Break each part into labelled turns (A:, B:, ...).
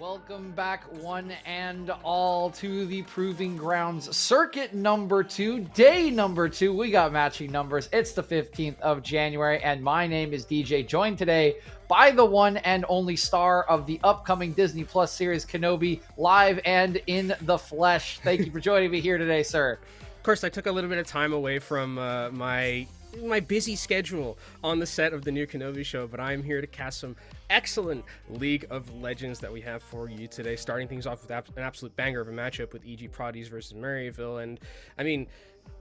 A: Welcome back, one and all, to the Proving Grounds Circuit number 2, day number 2. We got matching numbers. It's the 15th of January, and my name is DJ, joined today by the one and only star of the upcoming Disney Plus series, Kenobi, live and in the flesh. Thank you for joining me here today, sir.
B: Of course, I took a little bit of time away from my busy schedule on the set of the new Kenobi show, but I'm here to cast some excellent League of Legends that we have for you today, starting things off with an absolute banger of a matchup with EG Prodigies versus Maryville. And I mean,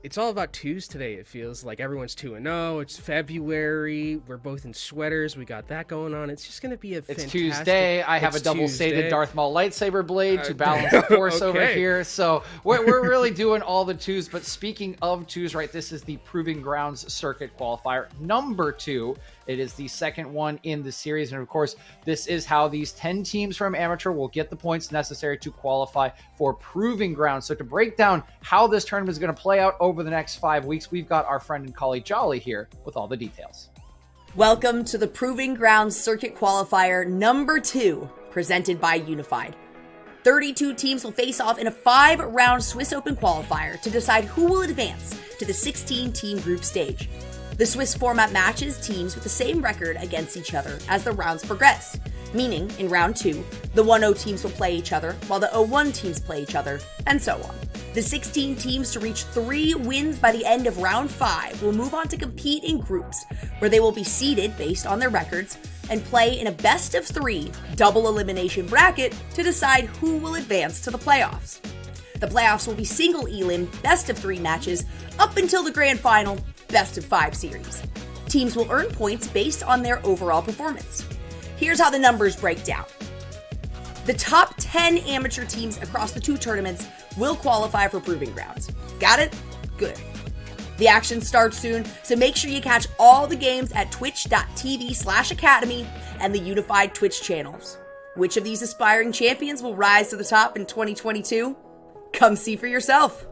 B: it's all about twos today. It feels like everyone's 2-0. It's February. We're both in sweaters. We got that going on. It's just going to be a fantastic...
A: It's Tuesday. I have a double-stated Darth Maul lightsaber blade to balance the force over here. So we're really doing all the twos. But speaking of twos, right, this is the Proving Grounds Circuit Qualifier number 2. It is the second one in the series. And of course, this is how these 10 teams from Amateur will get the points necessary to qualify for Proving Grounds. So to break down how this tournament is going to play out over the next 5 weeks, we've got our friend and colleague Jolly here with all the details.
C: Welcome to the Proving Grounds Circuit Qualifier number 2, presented by Unified. 32 teams will face off in a 5-round Swiss Open qualifier to decide who will advance to the 16-team group stage. The Swiss format matches teams with the same record against each other as the rounds progress, meaning in round 2, the 1-0 teams will play each other while the 0-1 teams play each other, and so on. The 16 teams to reach 3 wins by the end of round 5 will move on to compete in groups, where they will be seeded based on their records and play in a best of 3 double elimination bracket to decide who will advance to the playoffs. The playoffs will be single elim best of 3 matches up until the grand final best of 5 series. Teams will earn points based on their overall performance. Here's how the numbers break down. The top 10 amateur teams across the 2 tournaments will qualify for Proving Grounds. Got it? Good. The action starts soon, so make sure you catch all the games at twitch.tv/academy and the Unified Twitch channels. Which of these aspiring champions will rise to the top in 2022? Come see for yourself.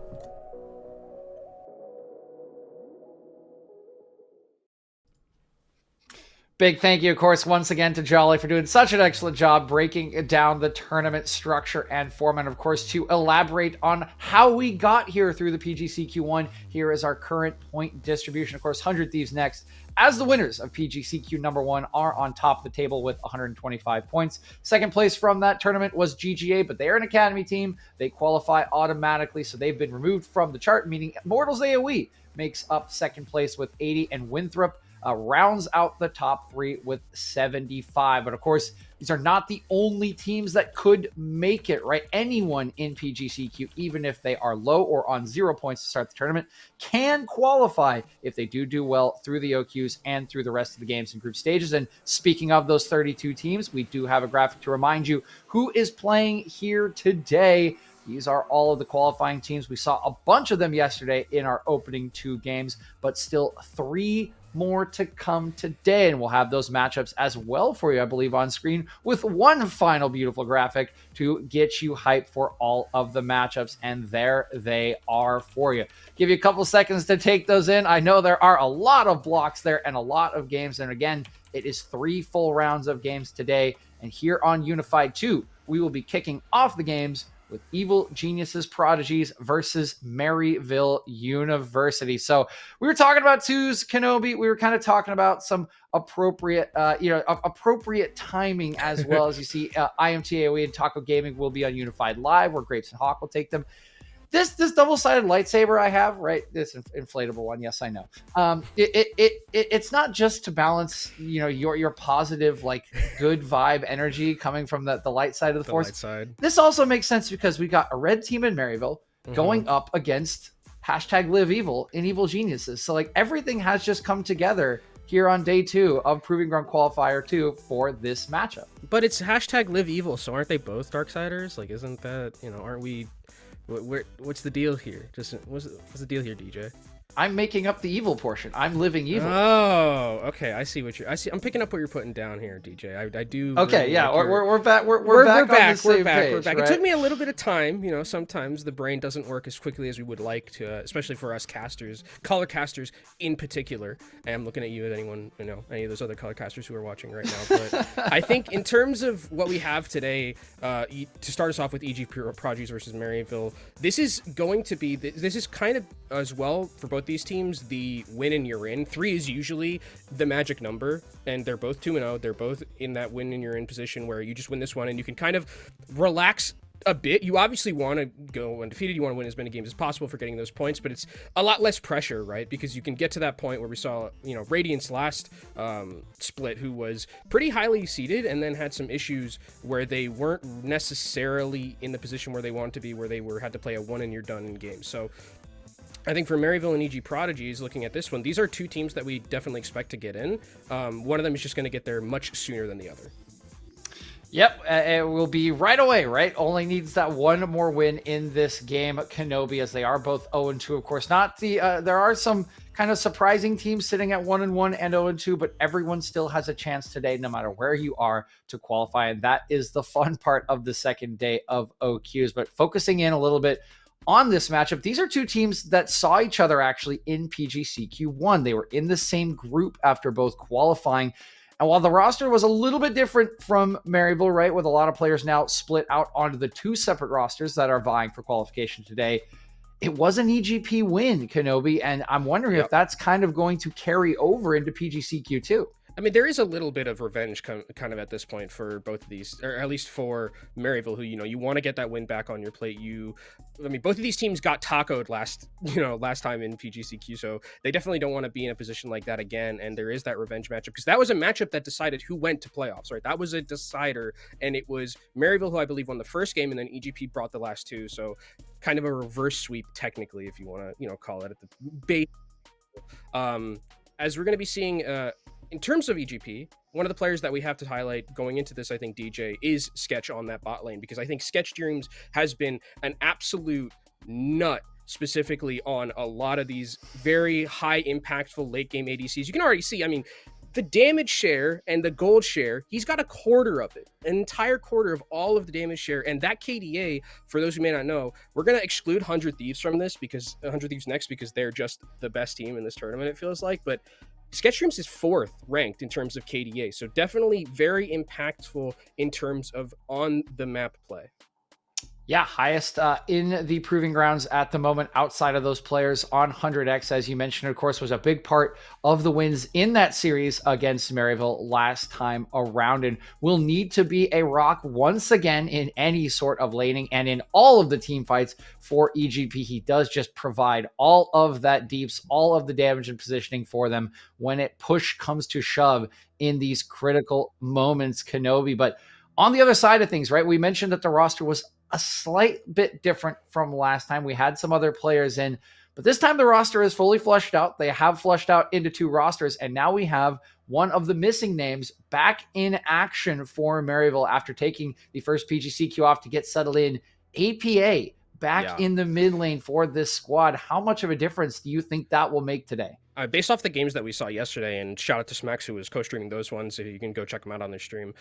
A: Big thank you, of course, once again to Jolly for doing such an excellent job breaking down the tournament structure and format. Of course, to elaborate on how we got here through the PGCQ1, here is our current point distribution. Of course, 100 Thieves next, as the winners of PGCQ number 1 are on top of the table with 125 points. Second place from that tournament was GGA, but they're an academy team. They qualify automatically, so they've been removed from the chart, meaning Mortals AoE makes up second place with 80, and Winthrop rounds out the top 3 with 75. But of course, these are not the only teams that could make it, right? Anyone in PGCQ, even if they are low or on 0 points to start the tournament, can qualify if they do well through the OQs and through the rest of the games and group stages. And speaking of those 32 teams, we do have a graphic to remind you who is playing here today. These are all of the qualifying teams. We saw a bunch of them yesterday in our opening 2 games, but still 3 more to come today, and we'll have those matchups as well for you, I believe, on screen, with one final beautiful graphic to get you hyped for all of the matchups, and there they are for you. Give you a couple seconds to take those in. I know there are a lot of blocks there and a lot of games, and again, it is 3 full rounds of games today, and here on Unified 2, we will be kicking off the games with Evil Geniuses Prodigies versus Maryville University. So we were talking about twos, Kenobi. We were kind of talking about some appropriate timing as well. As you see, IMT AoE and Taco Gaming will be on Unified Live, where Grapes and Hawk will take them. This double-sided lightsaber I have, right? This inflatable one, yes, I know. It's not just to balance, your positive, like, good vibe energy coming from the light side of the force.
B: Light side.
A: This also makes sense because we got a red team in Maryville going up against #LiveEvil in Evil Geniuses. So, like, everything has just come together here on day 2 of Proving Ground Qualifier 2 for this matchup.
B: But it's #LiveEvil, so aren't they both Darksiders? Like, isn't that, aren't we... What's the deal here? What's the deal here, DJ?
A: I'm making up the evil portion. I'm living evil.
B: Oh, okay. I see. I'm picking up what you're putting down here, DJ. I do.
A: Okay,
B: really
A: yeah,
B: like
A: we're back. We're back on the same page.
B: We're back.
A: Right?
B: It took me a little bit of time. Sometimes the brain doesn't work as quickly as we would like to, especially for us casters, color casters in particular. And I'm looking at you, at anyone, any of those other color casters who are watching right now. But I think in terms of what we have today, to start us off with EG Prodigies versus Maryville, this is going to be. This is kind of as well for both these teams. The win and you're in. 3 is usually the magic number, and they're both 2-0. They're both in that win and you're in position where you just win this one and you can kind of relax a bit. You obviously want to go undefeated. You want to win as many games as possible for getting those points, but it's a lot less pressure, right? Because you can get to that point where we saw, Radiant's last split, who was pretty highly seeded and then had some issues where they weren't necessarily in the position where they wanted to be, where they had to play a one and you're done in game. So I think for Maryville and EG Prodigies, looking at this one, these are 2 teams that we definitely expect to get in. One of them is just going to get there much sooner than the other.
A: Yep, it will be right away, right? Only needs that one more win in this game, Kenobi, as they are both 0-2. Of course, not the. There are some kind of surprising teams sitting at 1-1 and 0-2, but everyone still has a chance today, no matter where you are, to qualify, and that is the fun part of the second day of OQs. But focusing in a little bit on this matchup, these are 2 teams that saw each other actually in PGCQ1. They were in the same group after both qualifying. And while the roster was a little bit different from Maryville, right, with a lot of players now split out onto the 2 separate rosters that are vying for qualification today, it was an EGP win, Kenobi, and I'm wondering if that's kind of going to carry over into PGCQ2.
B: I mean, there is a little bit of revenge kind of at this point for both of these, or at least for Maryville, who, you want to get that win back on your plate. Both of these teams got tacoed last time in PGCQ, so they definitely don't want to be in a position like that again. And there is that revenge matchup, because that was a matchup that decided who went to playoffs, right? That was a decider, and it was Maryville who I believe won the first game, and then EGP brought the last 2. So kind of a reverse sweep, technically, if you want to, call it at the base. As we're going to be seeing, in terms of EGP, one of the players that we have to highlight going into this, I think, DJ, is Sketch on that bot lane, because I think Sketch Dreams has been an absolute nut, specifically on a lot of these very high impactful late game ADCs. You can already see, the damage share and the gold share, he's got a quarter of it, an entire quarter of all of the damage share. And that KDA, for those who may not know, we're going to exclude 100 Thieves from this, because 100 Thieves next, because they're just the best team in this tournament, it feels like. But Sketchdreams is 4th ranked in terms of KDA, so definitely very impactful in terms of on the map play.
A: Yeah, highest in the Proving Grounds at the moment outside of those players on 100X, as you mentioned, of course, was a big part of the wins in that series against Maryville last time around, and will need to be a rock once again in any sort of laning and in all of the team fights for EGP. He does just provide all of that deeps, all of the damage and positioning for them when it push comes to shove in these critical moments, Kenobi. But on the other side of things, right, we mentioned that the roster was a slight bit different from last time. We had some other players in, but this time the roster is fully fleshed out. They have fleshed out into 2 rosters, and now we have one of the missing names back in action for Maryville after taking the first PGCQ off to get settled in. APA back in the mid lane for this squad. How much of a difference do you think that will make today?
B: Based off the games that we saw yesterday, and shout out to Smax, who was co-streaming those ones, so you can go check them out on their stream.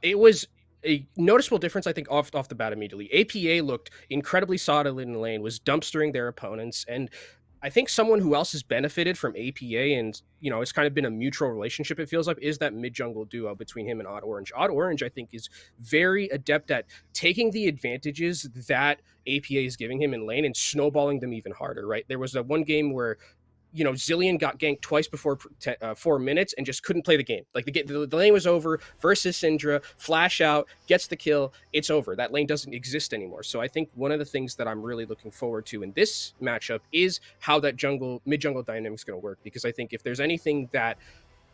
B: It was a noticeable difference, I think, off the bat immediately. APA looked incredibly solid in the lane, was dumpstering their opponents, and I think someone who else has benefited from APA, and it's kind of been a mutual relationship, it feels like, is that mid-jungle duo between him and Odd Orange. Odd Orange, I think, is very adept at taking the advantages that APA is giving him in lane and snowballing them even harder, right? There was one game where Zillion got ganked twice before 4 minutes and just couldn't play the game. Like the lane was over versus Syndra, flash out, gets the kill, it's over. That lane doesn't exist anymore. So I think one of the things that I'm really looking forward to in this matchup is how that mid-jungle dynamic is going to work. Because I think if there's anything that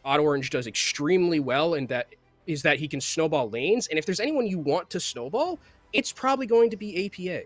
B: Odd Orange does extremely well, and that is that he can snowball lanes. And if there's anyone you want to snowball, it's probably going to be APA.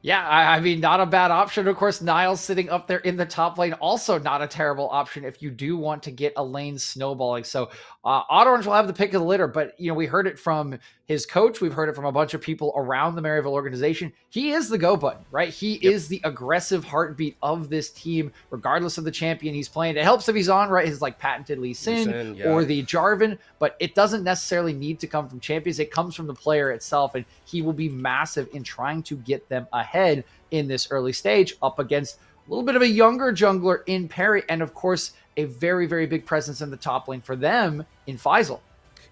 A: Yeah, I mean, not a bad option. Of course, Niles sitting up there in the top lane, also not a terrible option if you do want to get a lane snowballing. So Odd Orange will have the pick of the litter, but we heard it from his coach. We've heard it from a bunch of people around the Maryville organization. He is the go button, right? He is the aggressive heartbeat of this team, regardless of the champion he's playing. It helps if he's on, right? His like patented Lee Sin or the Jarvan, but it doesn't necessarily need to come from champions. It comes from the player itself, and he will be massive in trying to get them ahead in this early stage up against a little bit of a younger jungler in Perry, and of course a very, very big presence in the top lane for them in Faisal.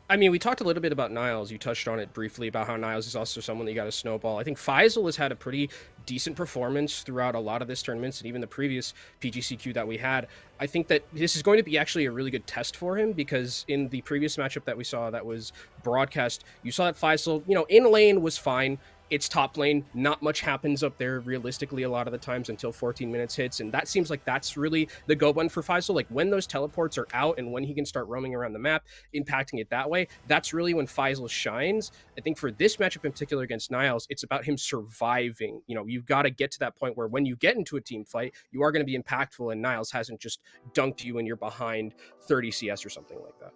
B: I mean, we talked a little bit about Niles. You touched on it briefly about how Niles is also someone that you got to snowball. I think Faisal has had a pretty decent performance throughout a lot of this tournaments and even the previous PGCQ that we had. I think that this is going to be actually a really good test for him, because in the previous matchup that we saw that was broadcast, you saw that Faisal, in lane was fine. It's top lane. Not much happens up there realistically a lot of the times until 14 minutes hits. And that seems like that's really the go button for Faisal. Like when those teleports are out and when he can start roaming around the map, impacting it that way, that's really when Faisal shines. I think for this matchup in particular against Niles, it's about him surviving. You've got to get to that point where when you get into a team fight, you are going to be impactful, and Niles hasn't just dunked you and you're behind 30 CS or something like that.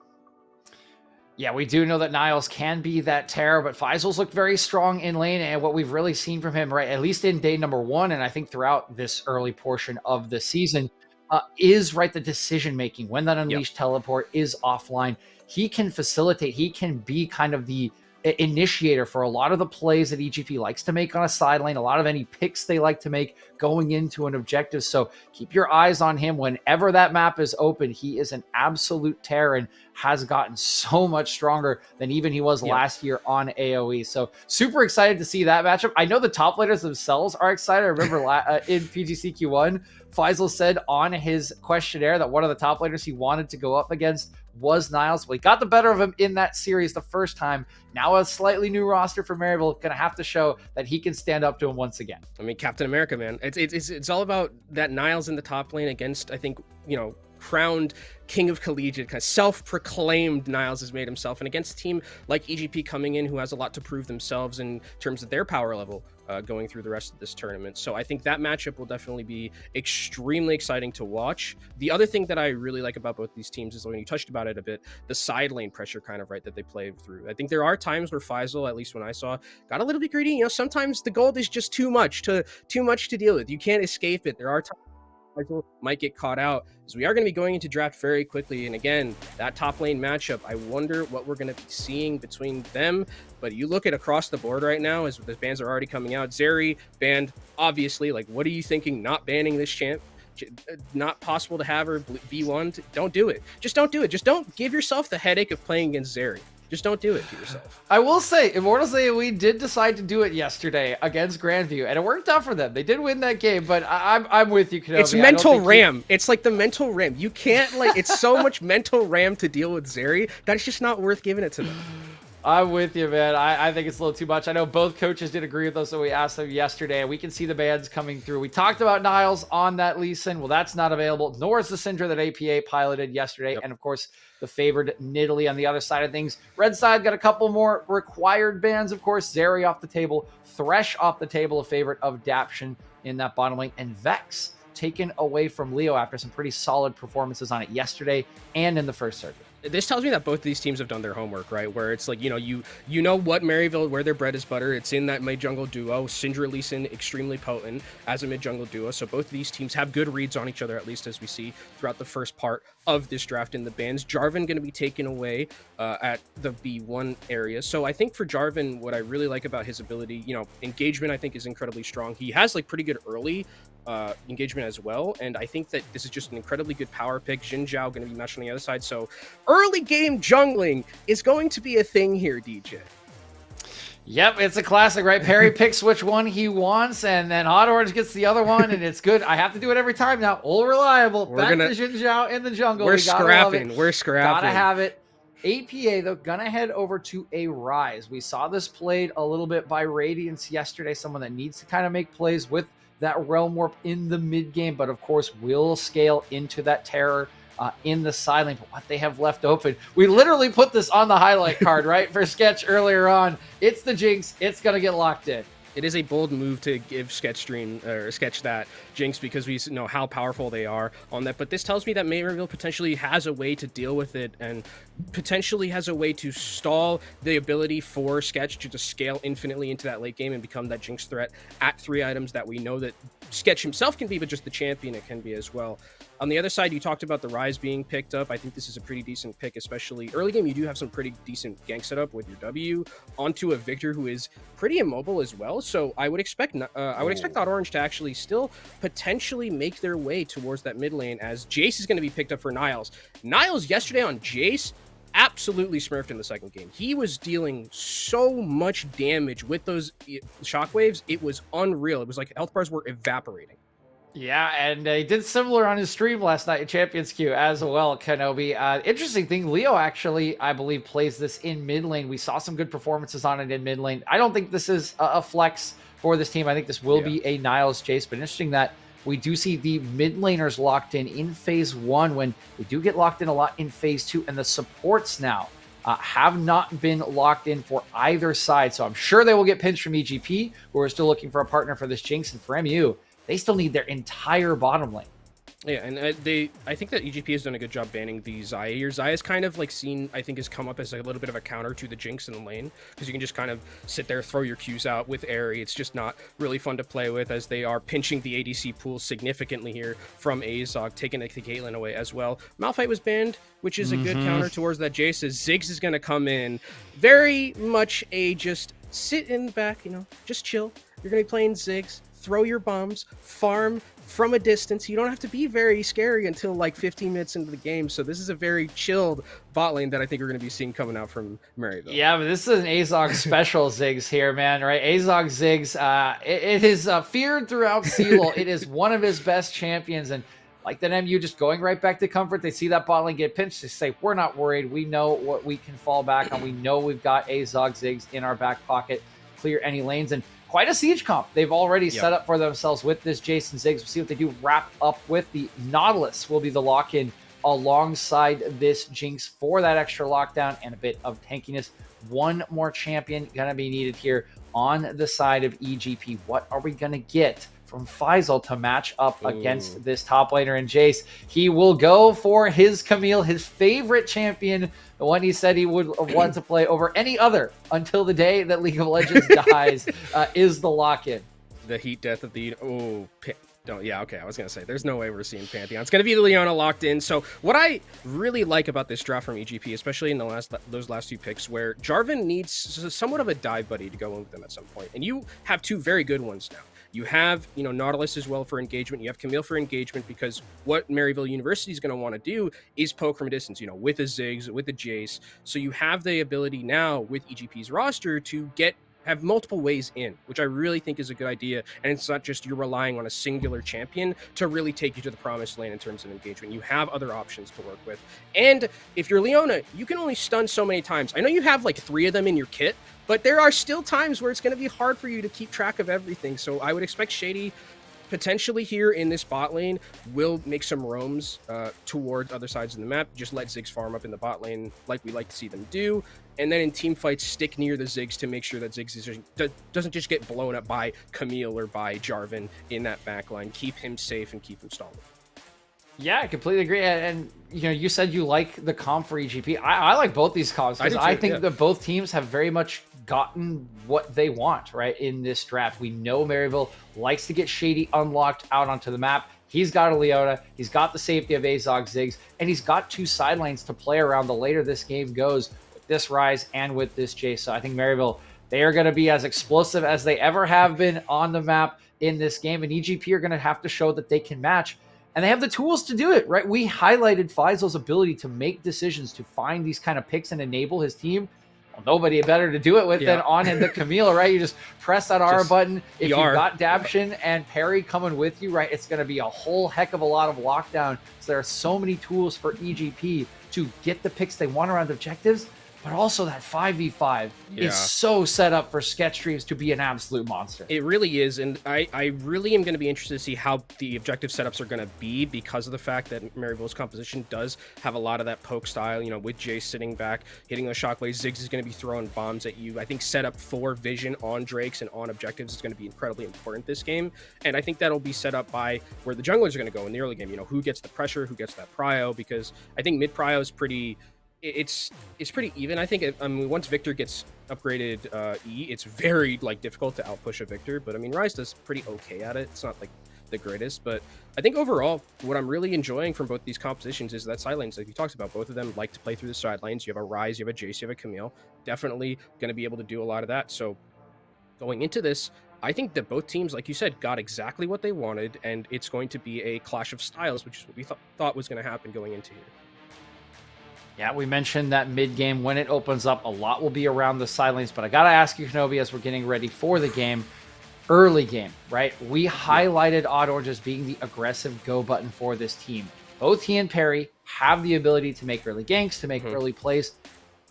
A: Yeah, we do know that Niles can be that terror, but Faisal's looked very strong in lane, and what we've really seen from him, right, at least in day number 1, and I think throughout this early portion of the season, is, right, the decision-making. When that Unleashed teleport is offline, he can facilitate, he can be kind of the initiator for a lot of the plays that EGP likes to make on a side lane, a lot of any picks they like to make going into an objective. So keep your eyes on him whenever that map is open. He is an absolute terror and has gotten so much stronger than even he was last year on AoE. So super excited to see that matchup. I know the top laners themselves are excited. I remember in PGCQ1, Faisal said on his questionnaire that one of the top laners he wanted to go up against was Niles. Well, he got the better of him in that series the first time. Now a slightly new roster for Maryville, going to have to show that he can stand up to him once again.
B: I mean, Captain America, man. It's all about that Niles in the top lane against, I think, crowned king of collegiate, kind of self-proclaimed Niles has made himself, and against a team like EGP coming in who has a lot to prove themselves in terms of their power level going through the rest of this tournament. So I think that matchup will definitely be extremely exciting to watch. The other thing that I really like about both these teams is, when you touched about it a bit, the side lane pressure kind of, right, that they play through. I think there are times where Faisal, at least when I saw, got a little bit greedy. Sometimes the gold is just too much to deal with. You can't escape it. There are times might get caught out, as we are going to be going into draft very quickly. And again, that top lane matchup, I wonder what we're going to be seeing between them. But you look at across the board right now, as the bans are already coming out, Zeri banned, obviously. Like, what are you thinking not banning this champ? Not possible to have her B1? Don't do it. Just don't do it. Just don't give yourself the headache of playing against Zeri. Just don't do it to yourself.
A: I will say, Immortals AoE did decide to do it yesterday against Grandview, and it worked out for them. They did win that game, but I'm with you, Kenobi.
B: It's mental RAM. It's like the mental RAM. You can't, it's so much mental RAM to deal with Zeri that it's just not worth giving it to them.
A: I'm with you, man. I think it's a little too much. I know both coaches did agree with us, so we asked them yesterday, and we can see the bans coming through. We talked about Niles on that Lee Sin. Well, that's not available, nor is the Syndra that APA piloted yesterday. And, of course, the favored Nidalee on the other side of things. Red side got a couple more required bans, of course. Zeri off the table. Thresh off the table, a favorite of Daption in that bottom lane. And Vex taken away from Leo after some pretty solid performances on it yesterday and in the first circuit.
B: This tells me that both of these teams have done their homework, right? Where it's like, you know what Maryville, where their bread is butter. It's in that mid-jungle duo. Syndra Lee Sin, extremely potent as a mid-jungle duo. So both of these teams have good reads on each other, at least as we see throughout the first part of this draft in the bans. Jarvan going to be taken away at the B1 area. So I think for Jarvan, what I really like about his ability, engagement, I think is incredibly strong. He has pretty good early engagement as well, and I think that this is just an incredibly good power pick. Xin Zhao going to be matched on the other side, so early game jungling is going to be a thing here, DJ.
A: Yep, it's a classic, right? Perry picks which one he wants, and then Hot Orange gets the other one, and it's good. I have to do it every time now. All reliable. Back to Xin Zhao in the jungle.
B: We're scrapping.
A: Gotta have it. APA, though, gonna head over to a Rise. We saw this played a little bit by Radiance yesterday, someone that needs to kind of make plays with that Realm Warp in the mid game, but of course will scale into that terror in the side lane. But what they have left open, we literally put this on the highlight card, right, for Sketch earlier on. It's the Jinx. It's going to get locked in.
B: It is a bold move to give Sketch that Jinx, because we know how powerful they are on that. But this tells me that Maryville potentially has a way to deal with it, and potentially has a way to stall the ability for Sketch to just scale infinitely into that late game and become that Jinx threat at 3 items that we know that Sketch himself can be, but just the champion it can be as well. On the other side, you talked about the Rise being picked up. I think this is a pretty decent pick, especially early game. You do have some pretty decent gank setup with your W onto a Victor who is pretty immobile as well. So I would expect Odd Orange to actually still potentially make their way towards that mid lane, as Jace is going to be picked up for Niles. Niles yesterday on Jace absolutely smurfed in the second game. He was dealing so much damage with those shockwaves. It was unreal. It was like health bars were evaporating.
A: Yeah, and he did similar on his stream last night at Champions Queue as well, Kenobi. Interesting thing, Leo actually, I believe, plays this in mid lane. We saw some good performances on it in mid lane. I don't think this is a flex for this team. I think this will be a Niles chase, but interesting that we do see the mid laners locked in phase 1, when we do get locked in a lot in phase 2, and the supports now have not been locked in for either side. So I'm sure they will get pinched from EGP, who are still looking for a partner for this Jinx, and for MU, they still need their entire bottom lane.
B: Yeah, and I think that EGP has done a good job banning the Xayah here. Xayah's kind of like I think has come up as a little bit of a counter to the Jinx in the lane, because you can just kind of sit there, throw your Qs out with Airy. It's just not really fun to play with, as they are pinching the ADC pool significantly here from Azog, taking the Caitlyn away as well. Malphite was banned, which is a good counter towards that Jace, as Ziggs is going to come in. Very much a just sit in the back, just chill. You're going to be playing Ziggs. Throw your bombs, farm from a distance. You don't have to be very scary until like 15 minutes into the game. So this is a very chilled bot lane that I think we're going to be seeing coming out from Maryville.
A: Yeah, but this is an Azog special Ziggs here, man, right? Azog Ziggs, it is feared throughout CELO. It is one of his best champions, and like the MU just going right back to comfort. They see that bot lane get pinched. They say, we're not worried. We know what we can fall back on. We know we've got Azog Ziggs in our back pocket, clear any lanes, and quite a siege comp they've already set up for themselves with this Jason Ziggs. We'll see what they do wrap up with. The Nautilus will be the lock-in alongside this Jinx for that extra lockdown and a bit of tankiness. One more champion going to be needed here on the side of EGP. What are we going to get from Faisal to match up against this top laner in Jace? He will go for his Camille, his favorite champion, the one he said he would want to play over any other until the day that League of Legends dies, is the lock-in.
B: The heat death of the... I was going to say, there's no way we're seeing Pantheon. It's going to be Leona locked in. So what I really like about this draft from EGP, especially in those last 2 picks, where Jarvan needs somewhat of a dive buddy to go in with them at some point. And you have 2 very good ones now. You have, Nautilus as well for engagement. You have Camille for engagement, because what Maryville University is going to want to do is poke from a distance, with a Ziggs, with a Jace. So you have the ability now with EGP's roster to have multiple ways in, which I really think is a good idea. And it's not just you're relying on a singular champion to really take you to the promised land in terms of engagement. You have other options to work with. And if you're Leona, you can only stun so many times. I know you have like 3 of them in your kit, but there are still times where it's going to be hard for you to keep track of everything. So I would expect Shady potentially here in this bot lane will make some roams towards other sides of the map. Just let Ziggs farm up in the bot lane like we like to see them do. And then in team fights, stick near the Ziggs to make sure that Ziggs doesn't just get blown up by Camille or by Jarvan in that back line. Keep him safe and keep him stalling.
A: Yeah, I completely agree. And you said you like the comp for EGP. I like both these comps, because I think that both teams have very much gotten what they want, right, in this draft. We know Maryville likes to get Shady unlocked out onto the map. He's got a Leona, he's got the safety of Azog Ziggs, and he's got 2 sidelines to play around the later this game goes with this Rise and with this Jace. So I think Maryville, they are going to be as explosive as they ever have been on the map in this game, and EGP are going to have to show that they can match. And they have the tools to do it, right? We highlighted Faisal's ability to make decisions, to find these kind of picks and enable his team. Well, nobody better to do it with than on the Camille, right? You just press that R button. If you've got Dabshin and Perry coming with you, right, it's going to be a whole heck of a lot of lockdown. So there are so many tools for EGP to get the picks they want around objectives. but also that 5v5
B: Yeah.
A: is so set up for Sketch Dreams to be an absolute monster.
B: It really is, and I really am going to be interested to see how the objective setups are going to be because of the fact that Maryville's composition does have a lot of that poke style, you know, with Jace sitting back, hitting those shockwaves. Ziggs is going to be throwing bombs at you. I think setup for vision on Drakes and on objectives is going to be incredibly important this game, and I think that'll be set up by where the junglers are going to go in the early game. You know, who gets the pressure, who gets that prio, because I think mid prio is pretty... It's pretty even. I think once Victor gets upgraded E, it's very like difficult to outpush a Victor, but I mean Ryze does pretty okay at it. It's not like the greatest, but I think overall what I'm really enjoying from both these compositions is that side lanes, like you talked about. Both of them like to play through the side lanes. You have a Ryze, you have a Jace, you have a Camille. Definitely going to be able to do a lot of that. So going into this, I think that both teams, like you said, got exactly what they wanted, and it's going to be a clash of styles, which is what we thought was going to happen going into here.
A: Yeah, we mentioned that mid-game, when it opens up, a lot will be around the side lanes, but I got to ask you, Kenobi, as we're getting ready for the game, early game, right? We highlighted Odd Orange as being the aggressive go button for this team. Both he and Perry have the ability to make early ganks, to make early plays.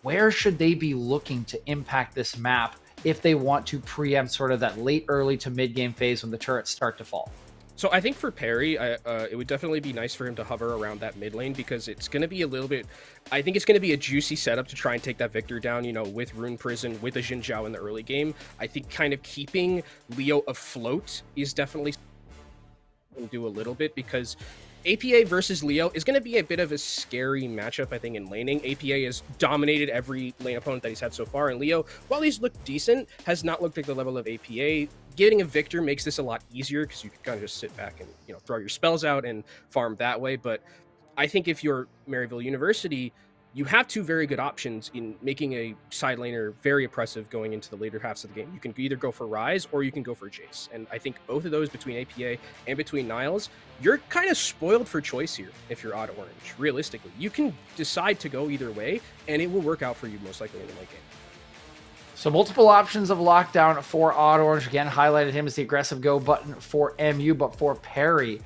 A: Where should they be looking to impact this map if they want to preempt sort of that late early to mid-game phase when the turrets start to fall?
B: So I think for Perry, it would definitely be nice for him to hover around that mid lane, because it's going to be a little bit... I think it's going to be a juicy setup to try and take that Victor down, you know, with Rune Prison, with a Xin Zhao in the early game. I think kind of keeping Leo afloat is definitely something to do a little bit, because APA versus Leo is going to be a bit of a scary matchup, I think, in laning. APA has dominated every lane opponent that he's had so far, and Leo, while he's looked decent, has not looked like the level of APA. Getting a Victor makes this a lot easier, because you can kind of just sit back and, you know, throw your spells out and farm that way. But I think if you're Maryville University, you have two very good options in making a side laner very oppressive going into the later halves of the game. You can either go for Ryze or you can go for Jace. And I think both of those, between APA and between Niles, you're kind of spoiled for choice here if you're Odd Orange. Realistically, you can decide to go either way, and it will work out for you most likely in the late game.
A: So multiple options of lockdown for Odd Orange. Again, highlighted him as the aggressive go button for MU, but for Perry,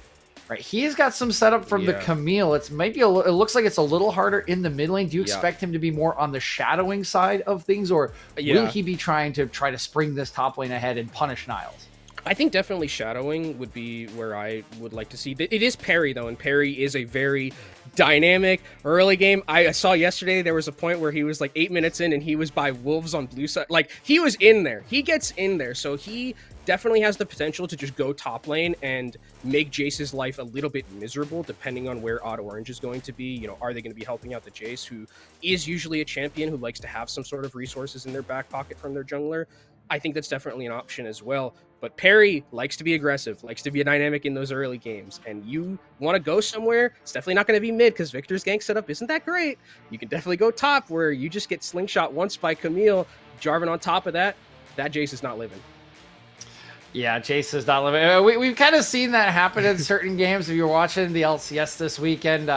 A: right, he's got some setup from the Camille. It's maybe it looks like it's a little harder in the mid lane. Do you expect him to be more on the shadowing side of things, or will he be trying to spring this top lane ahead and punish Niles?
B: I think definitely shadowing would be where I would like to see. It is Perry, though, and Perry is a very dynamic early game. I saw yesterday there was a point where he was like 8 minutes in and he was by wolves on blue side. Like, he was in there. He gets in there. So he definitely has the potential to just go top lane and make Jace's life a little bit miserable, depending on where Odd Orange is going to be. You know, are they going to be helping out the Jace, who is usually a champion who likes to have some sort of resources in their back pocket from their jungler? I think that's definitely an option as well. But Perry likes to be aggressive, likes to be a dynamic in those early games. And you want to go somewhere, it's definitely not going to be mid, because Victor's gank setup isn't that great. You can definitely go top, where you just get slingshot once by Camille. Jarvan on top of that, that Jace is not living.
A: Yeah, Jace is not living. We've kind of seen that happen in certain games. If you're watching the LCS this weekend,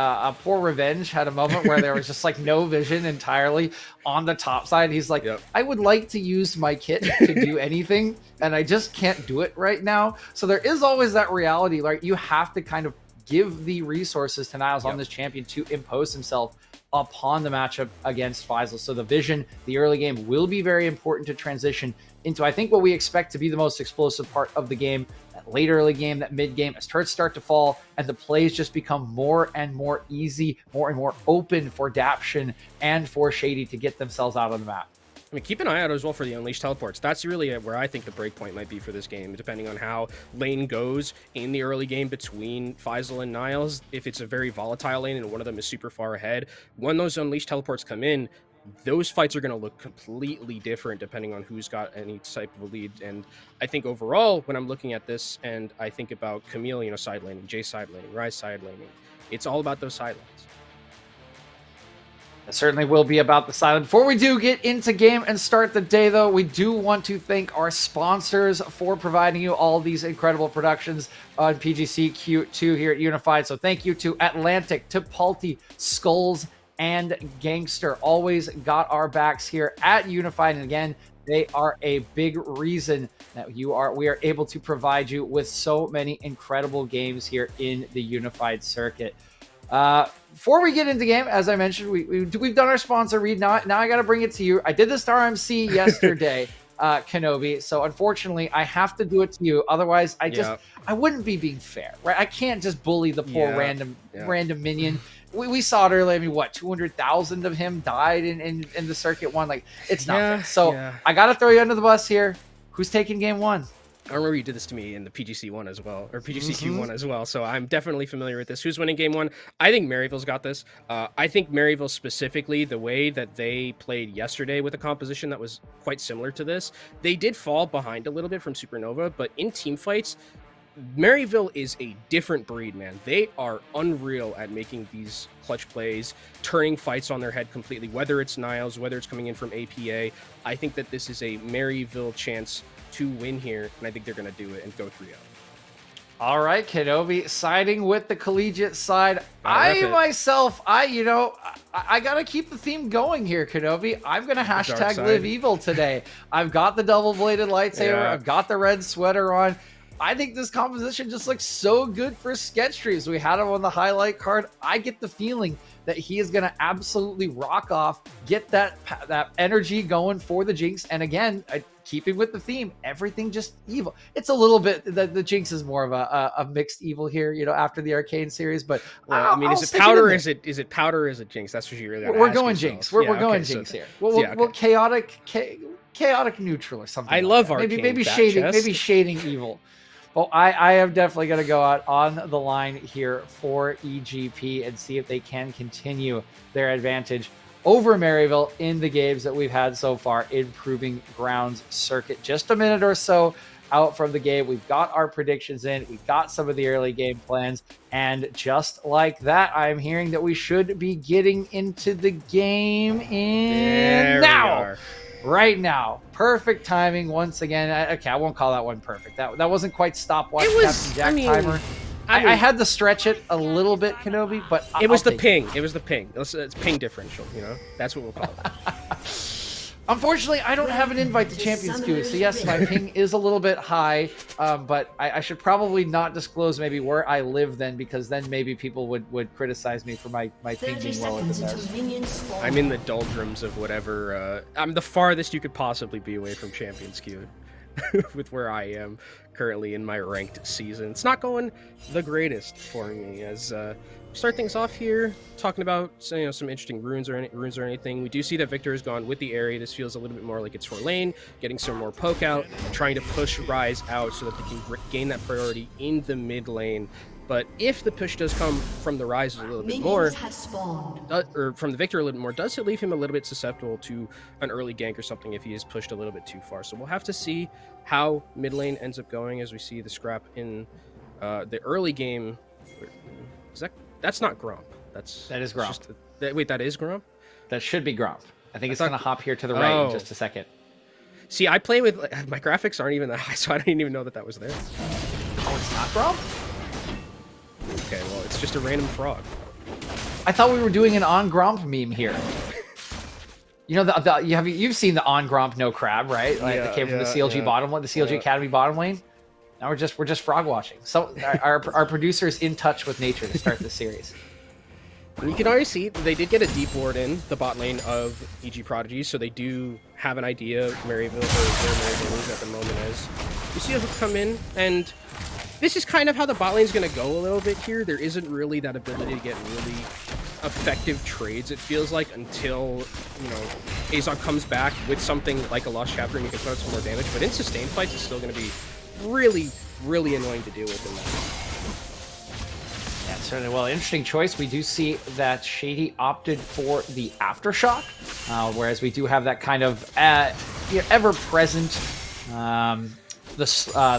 A: poor Revenge had a moment where there was just like no vision entirely on the top side. He's like, I would like to use my kit to do anything, and I just can't do it right now. So there is always that reality. Like, you have to kind of give the resources to Niles on this champion to impose himself upon the matchup against Faisal. So the vision, the early game, will be very important to transition into, I think, what we expect to be the most explosive part of the game, that late early game, that mid game, as turrets start to fall and the plays just become more and more easy, more and more open for Daption and for Shady to get themselves out on the map.
B: I mean, keep an eye out as well for the Unleashed teleports. That's really where I think the breakpoint might be for this game, depending on how lane goes in the early game between Faisal and Niles. If it's a very volatile lane and one of them is super far ahead, when those Unleashed teleports come in, those fights are going to look completely different depending on who's got any type of a lead. And I think overall, when I'm looking at this and I think about Camille, you know, side laning, Jay side laning, Ryze side laning, it's all about those side lanes.
A: It certainly will be about the silent. Before we do get into game and start the day, though, we do want to thank our sponsors for providing you all these incredible productions on PGC Q2 here at Unified. So thank you to Atlantic, to Palti, Skulls, and Gangster. Always got our backs here at Unified. And again, they are a big reason that we are able to provide you with so many incredible games here in the Unified circuit. Before we get into the game, as I mentioned, we've done our sponsor read. Now I got to bring it to you. I did the Star MC yesterday, Kenobi. So unfortunately, I have to do it to you. Otherwise, I wouldn't be being fair, right? I can't just bully the poor random minion. We saw it earlier. I mean, what, 200,000 of him died in the circuit one? Like, it's not fair. So I got to throw you under the bus here. Who's taking game one?
B: I remember you did this to me in the PGC one as well, or PGCQ one as well. So I'm definitely familiar with this. Who's winning game one? I think Maryville's got this. I think Maryville specifically, the way that they played yesterday with a composition that was quite similar to this, they did fall behind a little bit from Supernova, but in team fights, Maryville is a different breed, man. They are unreal at making these clutch plays, turning fights on their head completely, whether it's Niles, whether it's coming in from APA. I think that this is a Maryville chance to win here, and I think they're going to do it and go 3-0.
A: All right, Kenobi, siding with the collegiate side. I got to keep the theme going here, Kenobi. I'm going to hashtag live evil today. I've got the double-bladed lightsaber. I've got the red sweater on. I think this composition just looks so good for sketch streams. We had him on the highlight card. I get the feeling that he is going to absolutely rock off, get that energy going for the Jinx. And again, keeping with the theme, everything just evil. It's a little bit, the Jinx is more of a mixed evil here, you know, after the Arcane series. But
B: well, I mean, is it powder? Is it powder? Or is it Jinx? That's what you really.
A: We're going Jinx. We're going Jinx here. We'll chaotic neutral or something.
B: I love Arcane.
A: Maybe shading evil. Well, I am definitely going to go out on the line here for EGP and see if they can continue their advantage over Maryville in the games that we've had so far in Proving Grounds circuit. Just a minute or so out from the game. We've got our predictions in. We've got some of the early game plans. And just like that, I'm hearing that we should be getting into the game now. Right now. Perfect timing once again. Okay, I won't call that one perfect. That wasn't quite stopwatch Captain Jack timer. I had to stretch it a little bit, Kenobi, but
B: it was the ping. It was the ping. It's ping differential, you know? That's what we'll call it.
A: Unfortunately, I don't have an invite to Champions Queue, so yes, my ping is a little bit high, but I should probably not disclose maybe where I live then, because then maybe people would criticize me for my ping being lower than theirs.
B: I'm in the doldrums of whatever. I'm the farthest you could possibly be away from Champions Queue with where I am currently in my ranked season. It's not going the greatest for me as... start things off here talking about some interesting runes or anything. We do see that Victor has gone with the area. This feels a little bit more like it's for lane, getting some more poke out, trying to push Ryze out so that they can gain that priority in the mid lane. But if the push does come from the Ryze a little bit more, or from the Victor a little bit more, does it leave him a little bit susceptible to an early gank or something if he is pushed a little bit too far? So we'll have to see how mid lane ends up going as we see the scrap in the early game. That's not Gromp.
A: That is Gromp.
B: Wait, that is Gromp?
A: That should be Gromp. I think it's going to hop here to the right in just a second.
B: See, I play with... My graphics aren't even that high, so I didn't even know that was there.
A: Oh, it's not Gromp?
B: Okay, well, it's just a random frog.
A: I thought we were doing an on-Gromp meme here. You know, you've seen the on-Gromp no crab, right? Like that came from the CLG bottom lane, the CLG Academy bottom lane. Now we're just frog watching. So our producer is in touch with nature to start this series.
B: You can already see they did get a deep ward in the bot lane of EG Prodigies, so they do have an idea of where Maryville is at the moment. As you see a hook come in, and this is kind of how the bot lane is going to go a little bit here. There isn't really that ability to get really effective trades, it feels like, until Azog comes back with something like a Lost Chapter and you can put out some more damage. But in sustained fights, it's still going to be really annoying to deal with in that.
A: Yeah, certainly. Well, interesting choice. We do see that Shady opted for the Aftershock, whereas we do have that kind of ever-present the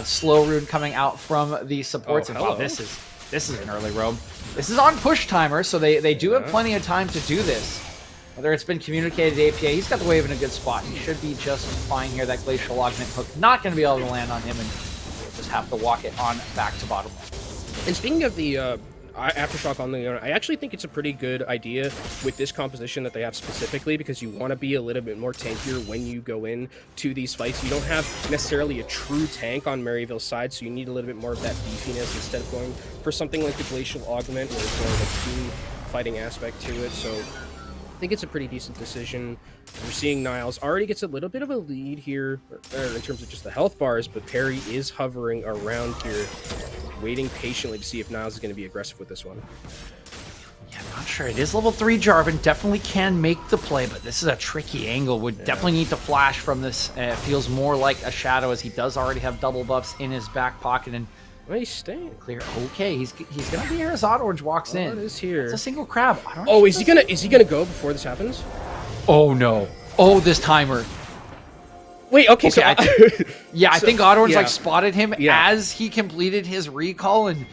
A: slow rune coming out from the supports. And wow, this is an early roam. This is on push timer, so they do have plenty of time to do this. Whether it's been communicated to APA, he's got the wave in a good spot. He should be just fine here. That Glacial Augment hook not going to be able to land on him, and we'll just have to walk it on back to bottom lane.
B: And speaking of the Aftershock on Leona, I actually think it's a pretty good idea with this composition that they have specifically, because you want to be a little bit more tankier when you go in to these fights. You don't have necessarily a true tank on Maryville's side, so you need a little bit more of that beefiness instead of going for something like the Glacial Augment, where there's more of a team fighting aspect to it. So I think it's a pretty decent decision. We're seeing Niles already gets a little bit of a lead here in terms of just the health bars, but Perry is hovering around here, waiting patiently to see if Niles is going to be aggressive with this one.
A: Yeah, I'm not sure. It is level 3 Jarvan. Definitely can make the play, but this is a tricky angle. Would definitely need to flash from this. It feels more like a shadow, as he does already have double buffs in his back pocket. And
B: well, he's staying
A: clear. Okay, he's gonna be here as Odd Orange walks in.
B: It is here.
A: It's a single crab. I don't
B: oh, is he gonna go before this happens?
A: Oh no. Oh, this timer.
B: Wait, okay, so
A: I think Odd Orange like spotted him as he completed his recall, and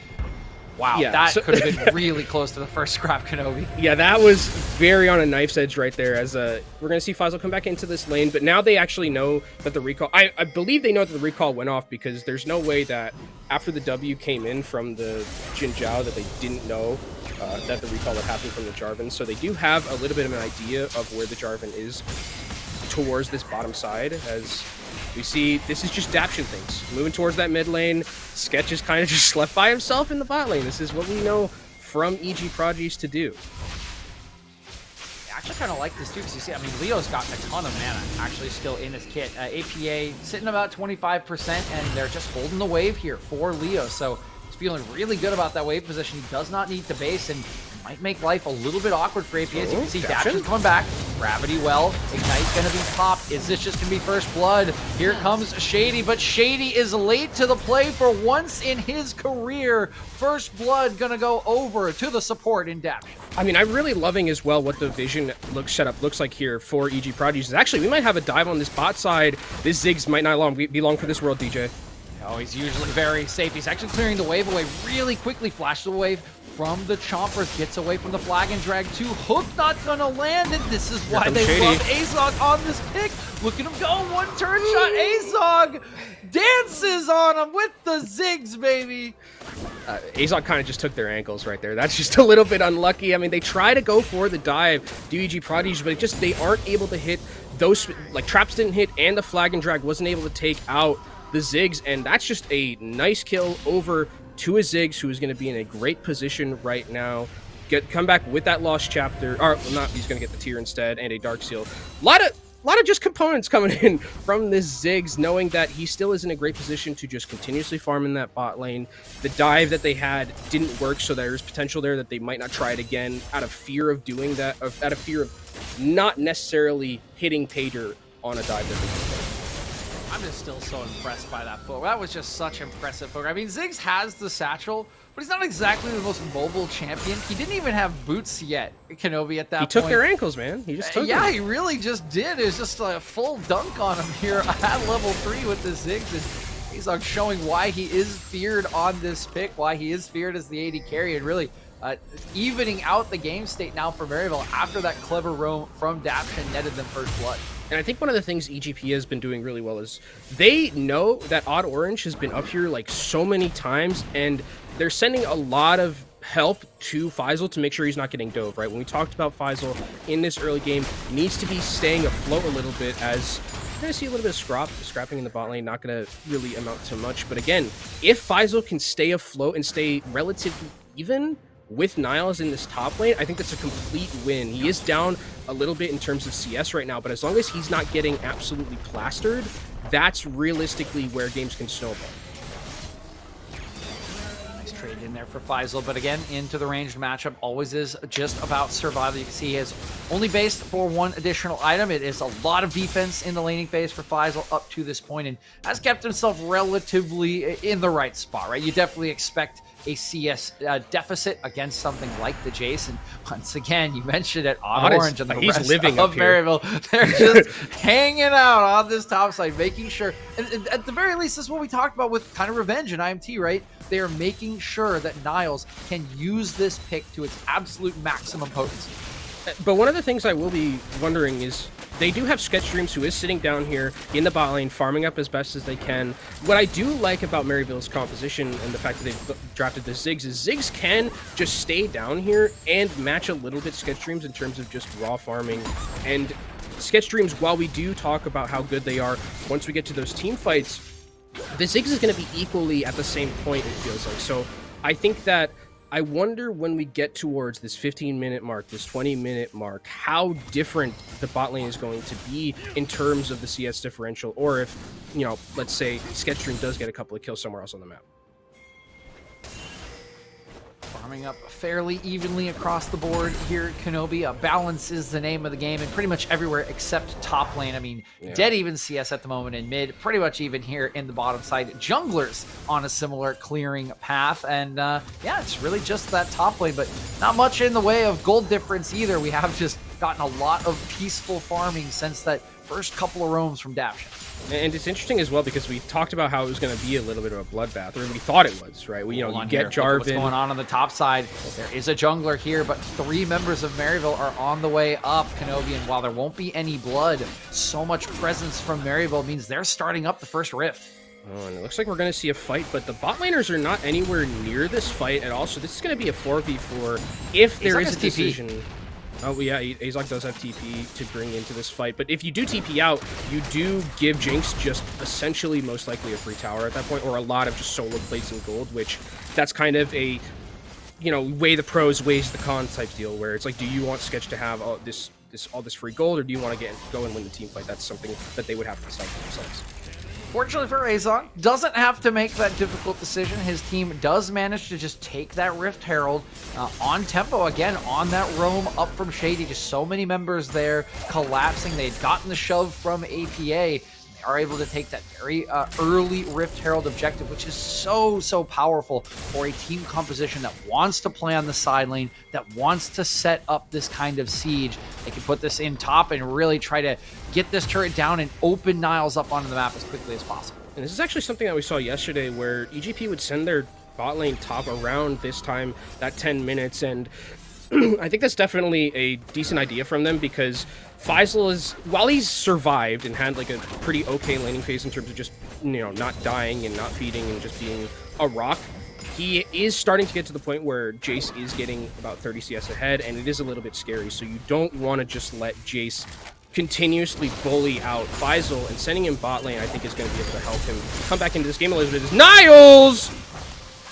A: wow, that could have been really close to the first scrap Kenobi.
B: Yeah, that was very on a knife's edge right there. As we're gonna see Faisal come back into this lane, but now they actually know that the recall. I believe they know that the recall went off, because there's no way that after the W came in from the Jin Zhao that they didn't know that the recall had happened from the Jarvan. So they do have a little bit of an idea of where the Jarvan is towards this bottom side. As we see, this is just Daption things. Moving towards that mid lane. Sketch is kind of just left by himself in the bot lane. This is what we know from EG Prodigies to do.
A: I actually kind of like this too, because you see, I mean, Leo's got a ton of mana actually still in his kit. APA sitting about 25%, and they're just holding the wave here for Leo. So he's feeling really good about that wave position. He does not need to base, and might make life a little bit awkward for APA. As you can see, Daption's coming back. Gravity well. Ignite's going to be popped. Is this just going to be first blood? Here comes Shady, but Shady is late to the play for once in his career. First blood going to go over to the support in Daption.
B: I mean, I'm really loving as well what the vision setup looks like here for EG Prodigies. Actually, we might have a dive on this bot side. This Ziggs might not be long for this world, DJ.
A: Oh, he's usually very safe. He's actually clearing the wave away really quickly. Flashes the wave from the Chompers, gets away from the flag and drag. 2 hook not gonna land, and this is why they love Azog on this pick. Look at him go, 1 turn shot. Azog dances on him with the Ziggs, baby.
B: Azog kind of just took their ankles right there. That's just a little bit unlucky. I mean, they try to go for the dive, EG Prodigies, but they aren't able to hit those. Like, traps didn't hit, and the flag and drag wasn't able to take out the Ziggs, and that's just a nice kill over to a Ziggs, who is going to be in a great position right now. Come back with that lost chapter, or not, he's going to get the tier instead, and a Dark Seal. A lot of just components coming in from this Ziggs, knowing that he still is in a great position to just continuously farm in that bot lane. The dive that they had didn't work, so there's potential there that they might not try it again out of fear of doing that, out of fear of not necessarily hitting Pater on a dive that they did.
A: I'm just still so impressed by that footwork. That was just such impressive footwork. I mean, Ziggs has the satchel, but he's not exactly the most mobile champion. He didn't even have boots yet, Kenobi, at that point.
B: He took their ankles, man. He just took them.
A: He really just did. It was just a full dunk on him here at level 3 with the Ziggs. And he's like showing why he is feared on this pick, why he is feared as the AD carry, and really evening out the game state now for Maryville after that clever roam from Daption netted them first blood.
B: And I think one of the things EGP has been doing really well is they know that Odd Orange has been up here like so many times, and they're sending a lot of help to Faisal to make sure he's not getting dove, right? When we talked about Faisal in this early game, needs to be staying afloat a little bit, as we're going to see a little bit of scrapping in the bot lane, not going to really amount to much. But again, if Faisal can stay afloat and stay relatively even with Niles in this top lane, I think that's a complete win. He is down a little bit in terms of CS right now, but as long as he's not getting absolutely plastered, that's realistically where games can snowball.
A: Nice trade in there for Faisal, but again, into the ranged matchup always is just about survival. You can see he has only based for 1 additional item. It is a lot of defense in the laning phase for Faisal up to this point, and has kept himself relatively in the right spot, right? You definitely expect a CS deficit against something like the Jason. Once again, you mentioned it, Odd Orange and the rest of Maryville. They're just hanging out on this top side, making sure, and at the very least, this is what we talked about with kind of Revenge and IMT, right? They are making sure that Niles can use this pick to its absolute maximum potency.
B: But one of the things I will be wondering is they do have Sketch Dreams, who is sitting down here in the bot lane, farming up as best as they can. What I do like about Maryville's composition and the fact that they've drafted the Ziggs is Ziggs can just stay down here and match a little bit Sketch Dreams in terms of just raw farming. And Sketch Dreams, while we do talk about how good they are, once we get to those team fights, the Ziggs is going to be equally at the same point, it feels like. So I think that I wonder when we get towards this 15-minute mark, this 20-minute mark, how different the bot lane is going to be in terms of the CS differential, or if, you know, let's say Sketch Dream does get a couple of kills somewhere else on the map.
A: Farming up fairly evenly across the board here at Kenobi. Balance is the name of the game, and pretty much everywhere except top lane. I mean, dead even CS at the moment in mid, pretty much even here in the bottom side. Junglers on a similar clearing path, and yeah, it's really just that top lane, but not much in the way of gold difference either. We have just gotten a lot of peaceful farming since that first couple of roams from Daption.
B: And it's interesting as well because we talked about how it was going to be a little bit of a bloodbath, or we thought it was, right? You get Jarvan.
A: What's going on the top side? There is a jungler here, but 3 members of Maryville are on the way up, Kenobi, and while there won't be any blood, so much presence from Maryville means they're starting up the first rift.
B: Oh, and it looks like we're going to see a fight, but the bot laners are not anywhere near this fight at all, so this is going to be a 4v4 if there is a decision. Oh, yeah, Azog does have TP to bring into this fight, but if you do TP out, you do give Jinx just essentially most likely a free tower at that point, or a lot of just solo plates and gold, which that's kind of a, you know, weigh the pros, weighs the cons type deal, where it's like, do you want Sketch to have all this free gold, or do you want to go and win the team fight? That's something that they would have to decide for themselves.
A: Fortunately for Azog, doesn't have to make that difficult decision. His team does manage to just take that Rift Herald on tempo again on that roam up from Shady. Just so many members there collapsing. They'd gotten the shove from APA. They are able to take that very early Rift Herald objective, which is so powerful for a team composition that wants to play on the side lane, that wants to set up this kind of siege. They can put this in top and really try to get this turret down and open Niles up onto the map as quickly as possible.
B: And this is actually something that we saw yesterday, where EGP would send their bot lane top around this time, that 10 minutes, and I think that's definitely a decent idea from them, because Faisal is, while he's survived and had like a pretty okay laning phase in terms of just, you know, not dying and not feeding and just being a rock, he is starting to get to the point where Jace is getting about 30 CS ahead, and it is a little bit scary. So you don't want to just let Jace continuously bully out Faisal, and sending him bot lane I think is going to be able to help him come back into this game a little bit. Is Niles!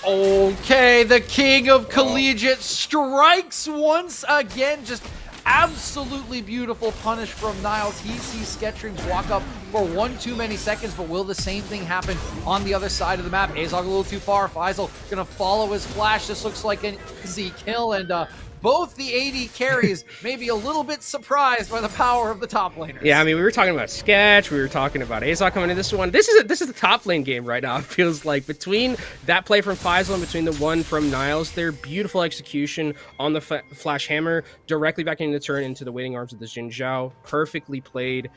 A: Okay, the king of collegiate strikes once again. Just absolutely beautiful punish from Niles. He sees Sketch Dreams walk up for one too many seconds, but will the same thing happen on the other side of the map? Azog a little too far. Faisal gonna follow his flash. This looks like an easy kill, and both the AD carries may be a little bit surprised by the power of the top laners.
B: Yeah, I mean, we were talking about Sketch, we were talking about Azog coming in this one. This is the top lane game right now, it feels like. Between that play from Faisal and between the one from Niles, their beautiful execution on the Flash Hammer, directly back into the turn into the waiting arms of the Xin Zhao. Perfectly played.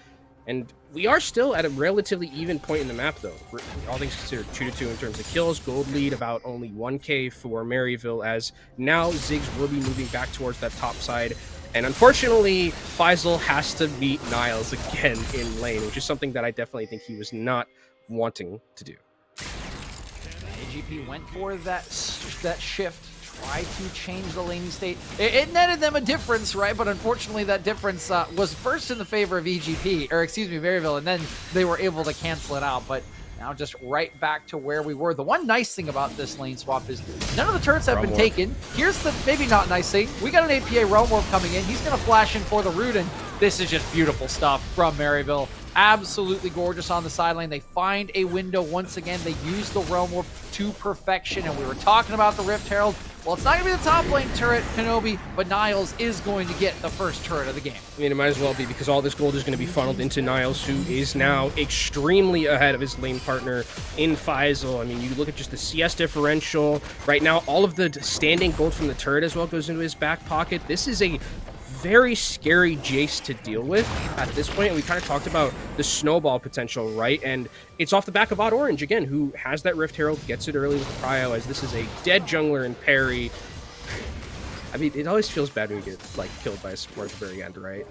B: And we are still at a relatively even point in the map, though. All things considered, 2-2 in terms of kills. Gold lead about only 1k for Maryville, as now Ziggs will be moving back towards that top side. And unfortunately, Faisal has to beat Niles again in lane, which is something that I definitely think he was not wanting to do.
A: AGP went for that shift, tried to change the laning state. It netted them a difference, right? But unfortunately, that difference was first in the favor of EGP, or excuse me, Maryville, and then they were able to cancel it out. But now just right back to where we were. The one nice thing about this lane swap is none of the turrets have been taken. Here's the maybe not nice thing. We got an APA Realm Warp coming in. He's going to flash in for the root, and this is just beautiful stuff from Maryville. Absolutely gorgeous on the sideline. They find a window once again. They use the Realm Warp to perfection, and we were talking about the Rift Herald. Well, it's not going to be the top lane turret, Kenobi, but Niles is going to get the first turret of the game.
B: I mean, it might as well be, because all this gold is going to be funneled into Niles, who is now extremely ahead of his lane partner in Faisal. I mean, you look at just the CS differential. Right now, all of the standing gold from the turret as well goes into his back pocket. This is a very scary Jace to deal with at this point, and we kind of talked about the snowball potential, right? And it's off the back of Odd Orange again, who has that Rift Herald, gets it early with the prio, as this is a dead jungler in parry. I mean, it always feels bad when you get like killed by a smart at the very end, right?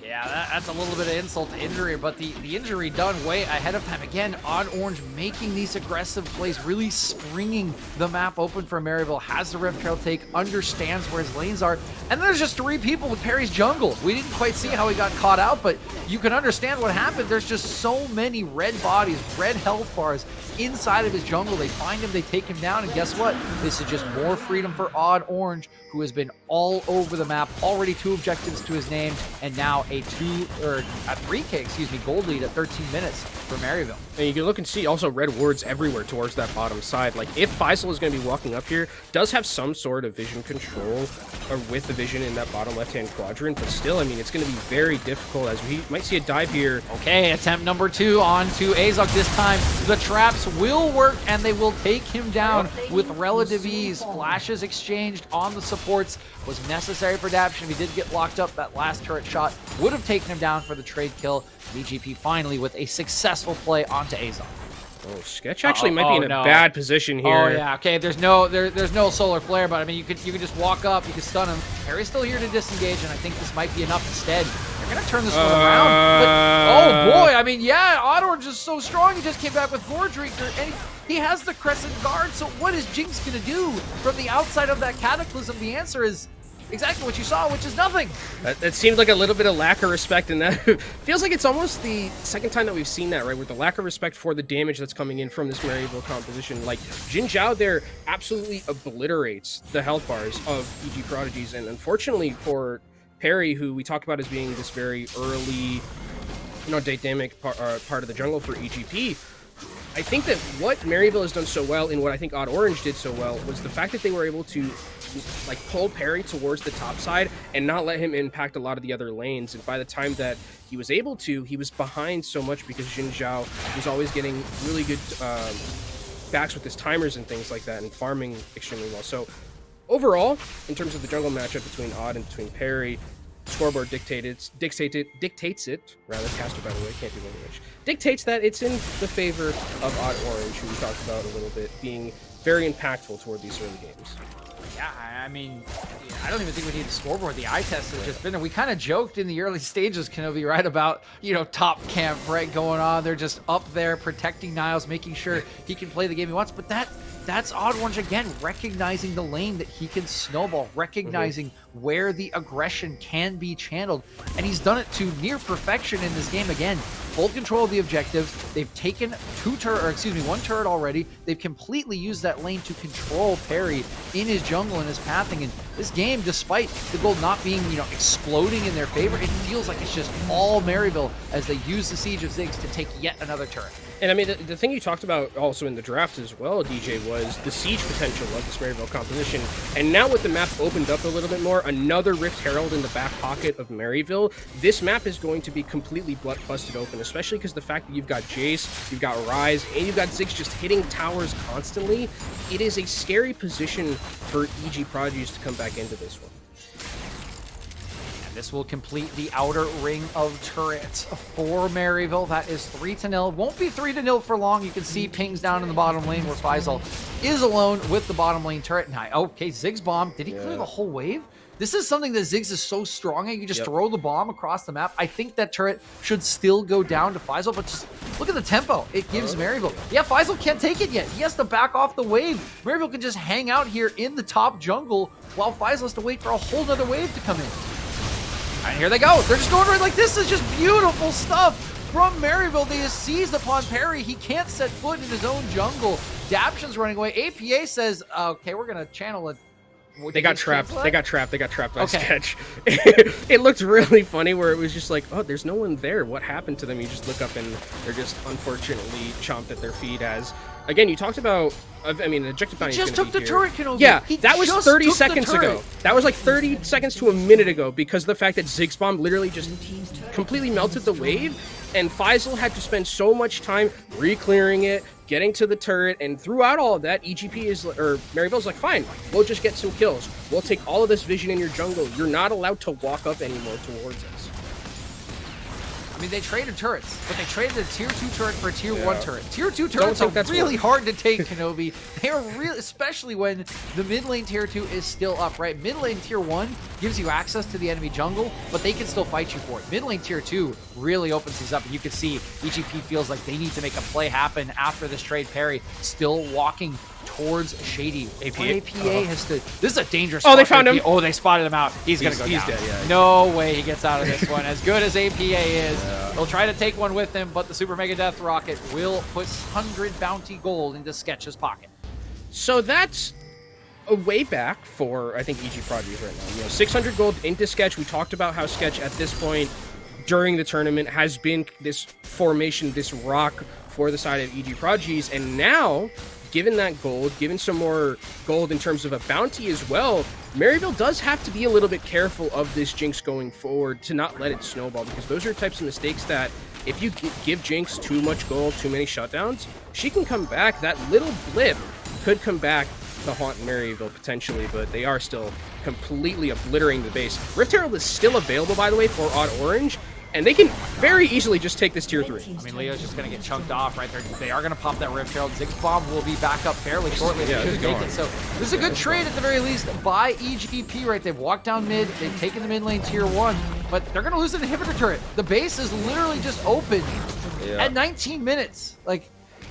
A: Yeah, that's a little bit of insult to injury, but the injury done way ahead of time. Again, Odd Orange making these aggressive plays, really springing the map open for Maryville, has the Rift Trail take, understands where his lanes are, and there's just 3 people with Perry's jungle. We didn't quite see how he got caught out, but you can understand what happened. There's just so many red bodies, red health bars inside of his jungle. They find him, they take him down, and guess what? This is just more freedom for Odd Orange, who has been all over the map, already 2 objectives to his name, and now a 3K, gold lead at 13 minutes for Maryville.
B: And you can look and see also red wards everywhere towards that bottom side. Like, if Faisal is going to be walking up here, does have some sort of vision control or with the vision in that bottom left-hand quadrant, but still, I mean, it's going to be very difficult as we might see a dive here.
A: Okay, attempt number 2 on to Azok this time. The traps will work, and they will take him down with relative ease. Flashes exchanged on the supports was necessary for Daption. If he did get locked up, that last turret shot would have taken him down for the trade kill. VGP finally with a successful play onto Azok.
B: Oh, Sketch actually might be in a bad position here.
A: Oh yeah, okay. There's no solar flare, but I mean you could just walk up, you could stun him. Harry's still here to disengage, and I think this might be enough instead. They're gonna turn this one around. But, oh boy, I mean yeah, Odd Orange is so strong. He just came back with Vordrinker, and he has the Crescent Guard. So what is Jinx gonna do from the outside of that Cataclysm? The answer is exactly what you saw, which is nothing.
B: That seems like a little bit of lack of respect, and that feels like it's almost the second time that we've seen that, right? With the lack of respect for the damage that's coming in from this Maryville composition. Like, Jin Zhao there absolutely obliterates the health bars of EG Prodigies, and unfortunately for Perry, who we talk about as being this very early, dynamic part of the jungle for EGP, I think that what Maryville has done so well, and what I think Odd Orange did so well, was the fact that they were able to like pull Perry towards the top side and not let him impact a lot of the other lanes. And by the time that he was able to, he was behind so much because Jin Zhao was always getting really good backs with his timers and things like that, and farming extremely well. So overall, in terms of the jungle matchup between Odd and between Perry, scoreboard dictates it, rather, caster by the way, can't do language, dictates that it's in the favor of Odd Orange, who we talked about a little bit, being very impactful toward these early games.
A: Yeah, I mean, I don't even think we need the scoreboard. The eye test has just been there. We kind of joked in the early stages, Kenobi, right, about, top camp, right, going on. They're just up there protecting Niles, making sure he can play the game he wants. But that's Odd Orange, again, recognizing the lane that he can snowball, recognizing where the aggression can be channeled. And he's done it to near perfection in this game again. Full control of the objectives. They've taken one turret already. They've completely used that lane to control Perry in his jungle and his pathing. And this game, despite the gold not being, exploding in their favor, it feels like it's just all Maryville as they use the Siege of Ziggs to take yet another turret.
B: And I mean, the thing you talked about also in the draft as well, DJ, was the siege potential of this Maryville composition. And now with the map opened up a little bit more, another Rift Herald in the back pocket of Maryville, this map is going to be completely busted open, especially because the fact that you've got Jace, you've got Ryze, and you've got Ziggs just hitting towers constantly. It is a scary position for EG Prodigies to come back into this one.
A: This will complete the outer ring of turrets for Maryville. That is 3-0. Won't be 3-0 for long. You can see pings down in the bottom lane where Faisal is alone with the bottom lane turret. Now, okay, Ziggs bomb. Did he clear the whole wave? This is something that Ziggs is so strong at. You just throw the bomb across the map. I think that turret should still go down to Faisal, but just look at the tempo it gives Maryville. Yeah, Faisal can't take it yet. He has to back off the wave. Maryville can just hang out here in the top jungle while Faisal has to wait for a whole nother wave to come in. And here they go. They're just going right. Like, this is just beautiful stuff from Maryville. They just seized upon Perry. He can't set foot in his own jungle. Daption's running away. APA says, okay, we're going to channel it.
B: They got trapped. They got trapped by Sketch. It looked really funny where it was just like, oh, there's no one there. What happened to them? You just look up and they're just unfortunately chomped at their feet. As again, you talked about, I mean, the objective bounty
A: just took the turret, Kenobi.
B: Yeah, that was 30 seconds ago. That was like 30 seconds to a minute ago, because the fact that Ziggs bomb literally just completely melted the wave, and Faisal had to spend so much time re-clearing it, getting to the turret, and throughout all of that, Maryville's like, fine, we'll just get some kills. We'll take all of this vision in your jungle. You're not allowed to walk up anymore towards us.
A: I mean, they traded turrets, but they traded a tier 2 turret for a tier 1 turret. Tier 2
B: Don't
A: turrets are
B: think that's
A: really hard to take, Kenobi. They are really, especially when the mid lane tier 2 is still up, right? Mid lane tier 1 gives you access to the enemy jungle, but they can still fight you for it. Mid lane tier 2 really opens these up, and you can see EGP feels like they need to make a play happen after this trade. Perry still walking towards Shady. APA has stood. This is a dangerous spot.
B: They found him.
A: Oh, they spotted him out. He's gonna go down.
B: Dead, yeah.
A: No way he gets out of this one. As good as APA is, they'll try to take one with him, but the Super Mega Death Rocket will put 100 bounty gold into Sketch's pocket.
B: So that's a way back for, I think, EG Prodigies right now. 600 gold into Sketch. We talked about how Sketch at this point during the tournament has been this formation, this rock for the side of EG Prodigies, and now, given that gold, given some more gold in terms of a bounty as well, Maryville does have to be a little bit careful of this Jinx going forward to not let it snowball, because those are types of mistakes that if you give Jinx too much gold, too many shutdowns, she can come back. That little blip could come back to haunt Maryville potentially, but they are still completely obliterating the base. Rift Herald is still available, by the way, for Odd Orange, and they can very easily just take this tier 3.
A: I mean, Leo's just going to get chunked off right there. They are going to pop that Rift Herald. Ziggs Bomb will be back up fairly shortly.
B: Yeah,
A: they could make it. So this is a good trade at the very least by EGP, right? They've walked down mid. They've taken the mid lane tier 1, but they're going to lose an inhibitor turret. The base is literally just open at 19 minutes. Like,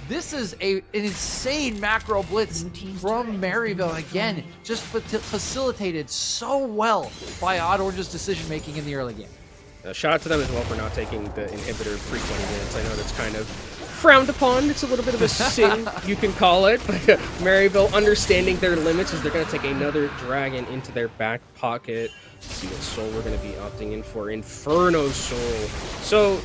A: this is an insane macro blitz from Maryville. Again, just facilitated so well by Odd Orange's decision-making in the early game.
B: Shout out to them as well for not taking the inhibitor pre-20 minutes. I know that's kind of frowned upon. It's a little bit of a sin, you can call it. But Maryville understanding their limits as they're going to take another dragon into their back pocket. Let's see what soul we're going to be opting in for. Inferno Soul. So,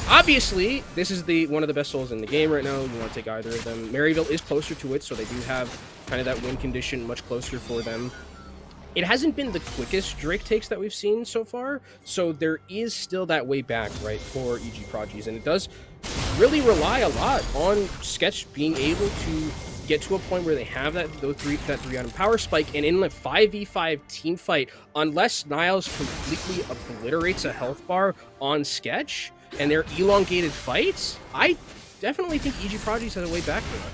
B: obviously, this is one of the best souls in the game right now. You want to take either of them. Maryville is closer to it, so they do have kind of that win condition much closer for them. It hasn't been the quickest Drake takes that we've seen so far, so there is still that way back, right, for EG Prodigies, and it does really rely a lot on Sketch being able to get to a point where they have that 3-item power spike, and in a 5v5 team fight, unless Niles completely obliterates a health bar on Sketch, and they're elongated fights, I definitely think EG Prodigies has a way back for that.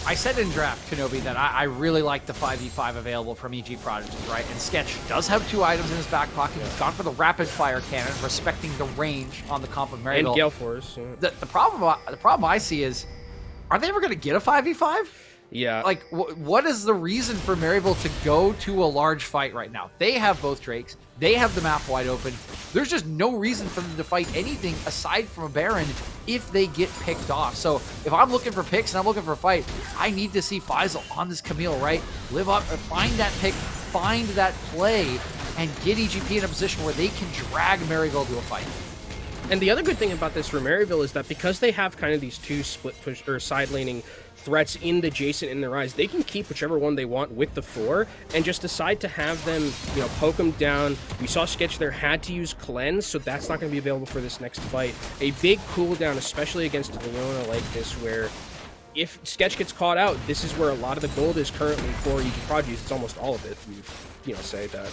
A: I said in draft, Kenobi, that I really like the 5v5 available from EG Prodigies, right? And Sketch does have 2 items in his back pocket. He's gone for the rapid fire cannon, respecting the range on the comp of Maryville.
B: And Gale Force. Yeah.
A: The problem I see is, are they ever going to get a 5v5?
B: Yeah.
A: Like, what is the reason for Maryville to go to a large fight right now? They have both Drakes. They have the map wide open. There's just no reason for them to fight anything aside from a Baron if they get picked off. So if I'm looking for picks and I'm looking for a fight, I need to see Faisal on this Camille, right? Live up, find that pick, find that play, and get EGP in a position where they can drag Maryville to a fight.
B: And the other good thing about this for Maryville is that because they have kind of these 2 split push or side laning threats in the Jason and the Rise, they can keep whichever one they want with the 4 and just decide to have them, poke them down. We saw Sketch there had to use Cleanse, so that's not going to be available for this next fight. A big cooldown, especially against Leona like this, where if Sketch gets caught out, this is where a lot of the gold is currently for EG Prodigies. It's almost all of it. We, say that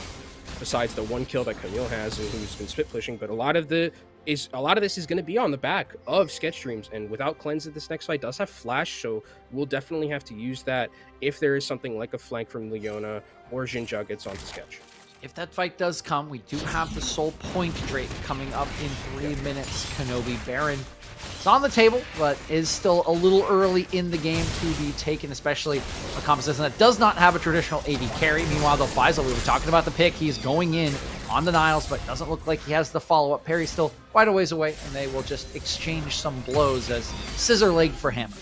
B: besides the 1 kill that Camille has and who's been split pushing, but a lot of this is going to be on the back of Sketch Dreams, and without Cleanse at this next fight does have Flash, so we'll definitely have to use that if there is something like a flank from Leona or Jinja gets onto Sketch.
A: If that fight does come, we do have the Soul Point Drake coming up in 3 minutes. Kenobi Baron. It's on the table, but is still a little early in the game to be taken, especially a composition that does not have a traditional AD carry. Meanwhile, though, Faisal, we were talking about the pick. He's going in on the Niles, but doesn't look like he has the follow-up. Perry's still quite a ways away, and they will just exchange some blows as scissor leg for him.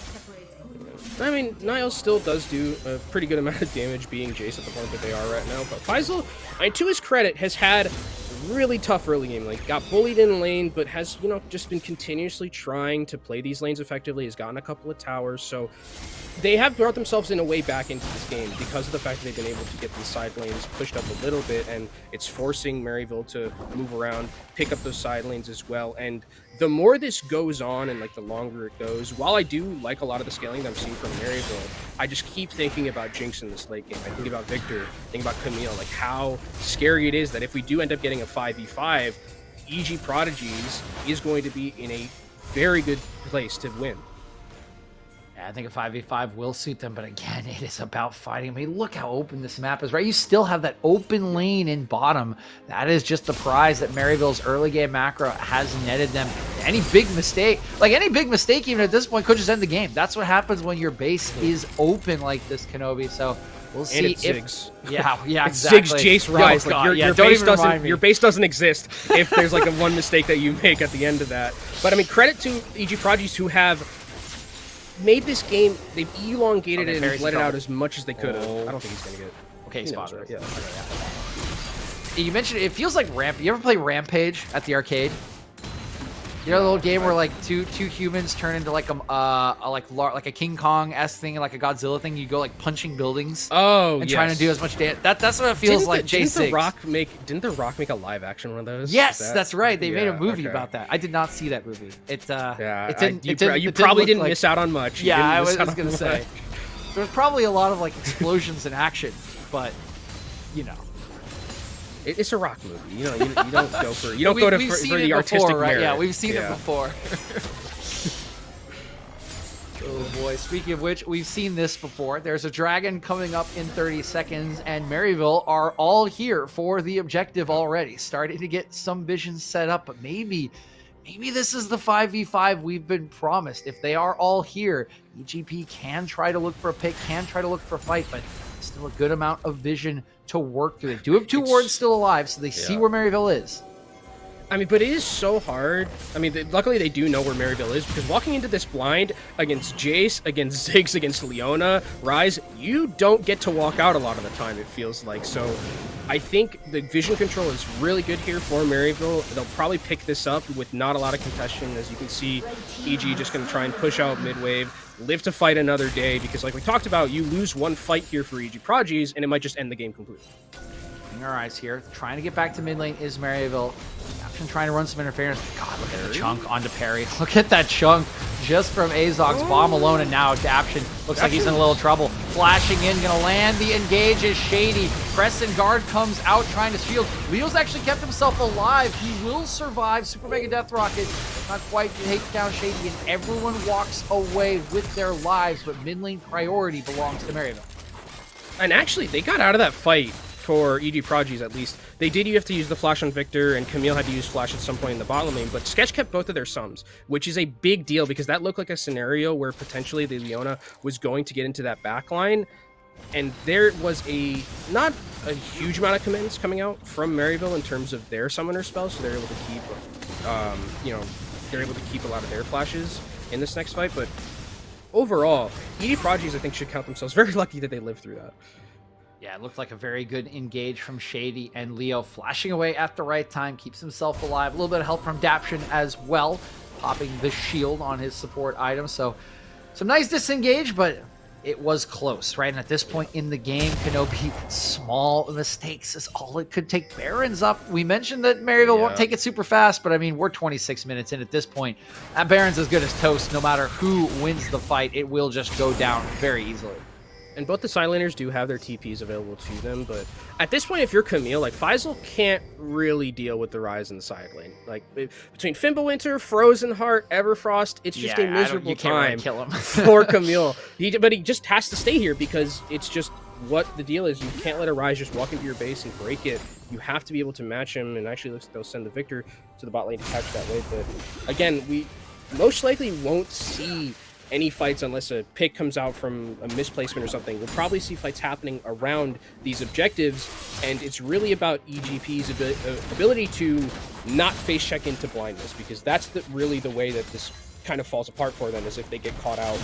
B: I mean, Niles still does do a pretty good amount of damage being Jace at the point that they are right now, but Faisal, to his credit, has had really tough early game. Like, got bullied in lane, but has, just been continuously trying to play these lanes effectively. Has gotten a couple of towers, so they have brought themselves in a way back into this game because of the fact that they've been able to get these side lanes pushed up a little bit, and it's forcing Maryville to move around, pick up those side lanes as well. And the more this goes on and the longer it goes, while I do like a lot of the scaling that I'm seeing from Maryville, I just keep thinking about Jinx in this late game. I think about Victor, think about Camille, how scary it is that if we do end up getting a 5v5, EG Prodigies is going to be in a very good place to win.
A: I think a 5v5 will suit them, but again, it is about fighting. I mean, look how open this map is, right? You still have that open lane in bottom. That is just the prize that Maryville's early game macro has netted them. Any big mistake, even at this point, could just end the game. That's what happens when your base is open like this, Kenobi. So we'll see if
B: Zigs.
A: Yeah,
B: it's
A: exactly.
B: Zigs, Jace, Rise.
A: Oh,
B: like your base doesn't exist if there's like a one mistake that you make at the end of that. But I mean, credit to EG Prodigies who have made this game. They've elongated it and let it out as much as they could have. I don't think he's gonna get.
A: Okay, spot
B: right?
A: Yeah. You mentioned it feels like Ramp. You ever play Rampage at the arcade? You know the little game where like two humans turn into like a King Kong-esque thing and like a Godzilla thing. You go like punching buildings.
B: Oh,
A: and trying to do as much damage. That's what it feels like.
B: Didn't The Rock make a live action one of those?
A: Yes, that's right. They made a movie about that. I did not see that movie.
B: You probably didn't miss out on much.
A: Yeah, I was gonna say there was probably a lot of like explosions and action, but you know.
B: It's a Rock movie. You know, you don't go for the artistic
A: right?
B: merit.
A: Yeah, we've seen it before. Oh boy, speaking of which, we've seen this before. There's a dragon coming up in 30 seconds, and Maryville are all here for the objective already. Starting to get some vision set up, but maybe this is the 5v5 we've been promised. If they are all here, EGP can try to look for a pick, can try to look for a fight, but still a good amount of vision to work through. They do have two wards still alive, so they see where Maryville is.
B: I mean, but it is so hard. I mean, luckily they do know where Maryville is, because walking into this blind against Jace, against Ziggs, against Leona, Rise, you don't get to walk out a lot of the time, it feels like. So I think the vision control is really good here for Maryville. They'll probably pick this up with not a lot of contestation. As you can see, EG just going to try and push out mid-wave, live to fight another day, because like we talked about, you lose one fight here for EG Prodigies, and it might just end the game completely.
A: Our eyes here, trying to get back to mid lane is Maryville. Captain trying to run some interference. God, look at the chunk onto Perry. Look at that chunk just from Azog's bomb alone, and now Daption looks like he's in a little trouble. Flashing in, gonna land the engage is Shady. Preston Guard comes out trying to shield. Leo's actually kept himself alive. He will survive. Super Mega Death Rocket not quite take down Shady, and everyone walks away with their lives, but mid lane priority belongs to Maryville.
B: And actually, they got out of that fight. For EG Prodigies, at least. They did have to use the flash on Victor, and Camille had to use flash at some point in the bottom lane, but Sketch kept both of their sums, which is a big deal, because that looked like a scenario where potentially the Leona was going to get into that backline, and there was not a huge amount of commands coming out from Maryville in terms of their summoner spells, so they're able to keep, they're able to keep a lot of their flashes in this next fight, but overall, EG Prodigies, I think, should count themselves very lucky that they lived through that.
A: Yeah, it looked like a very good engage from Shady, and Leo flashing away at the right time, keeps himself alive. A little bit of help from Daption as well, popping the shield on his support item. So some nice disengage, but it was close, right? And at this point in the game, Kenobi, small mistakes is all it could take. Baron's up. We mentioned that Maryville won't take it super fast, but I mean, we're 26 minutes in at this point. That Baron's as good as toast. No matter who wins the fight, it will just go down very easily.
B: And both the side laners do have their TPs available to them, but at this point, if you're Camille, like, Faisal can't really deal with the Rise in the side lane. Like, between Fimbulwinter, Frozen Heart, Everfrost, it's just a miserable time for Camille. But he just has to stay here, because it's just what the deal is. You can't let a Rise just walk into your base and break it. You have to be able to match him, and actually looks like they'll send the Victor to the bot lane to catch that wave. But again, we most likely won't see any fights unless a pick comes out from a misplacement or something. We'll probably see fights happening around these objectives, and it's really about EGP's ability to not face check into blindness, because that's really the way that this kind of falls apart for them, is if they get caught out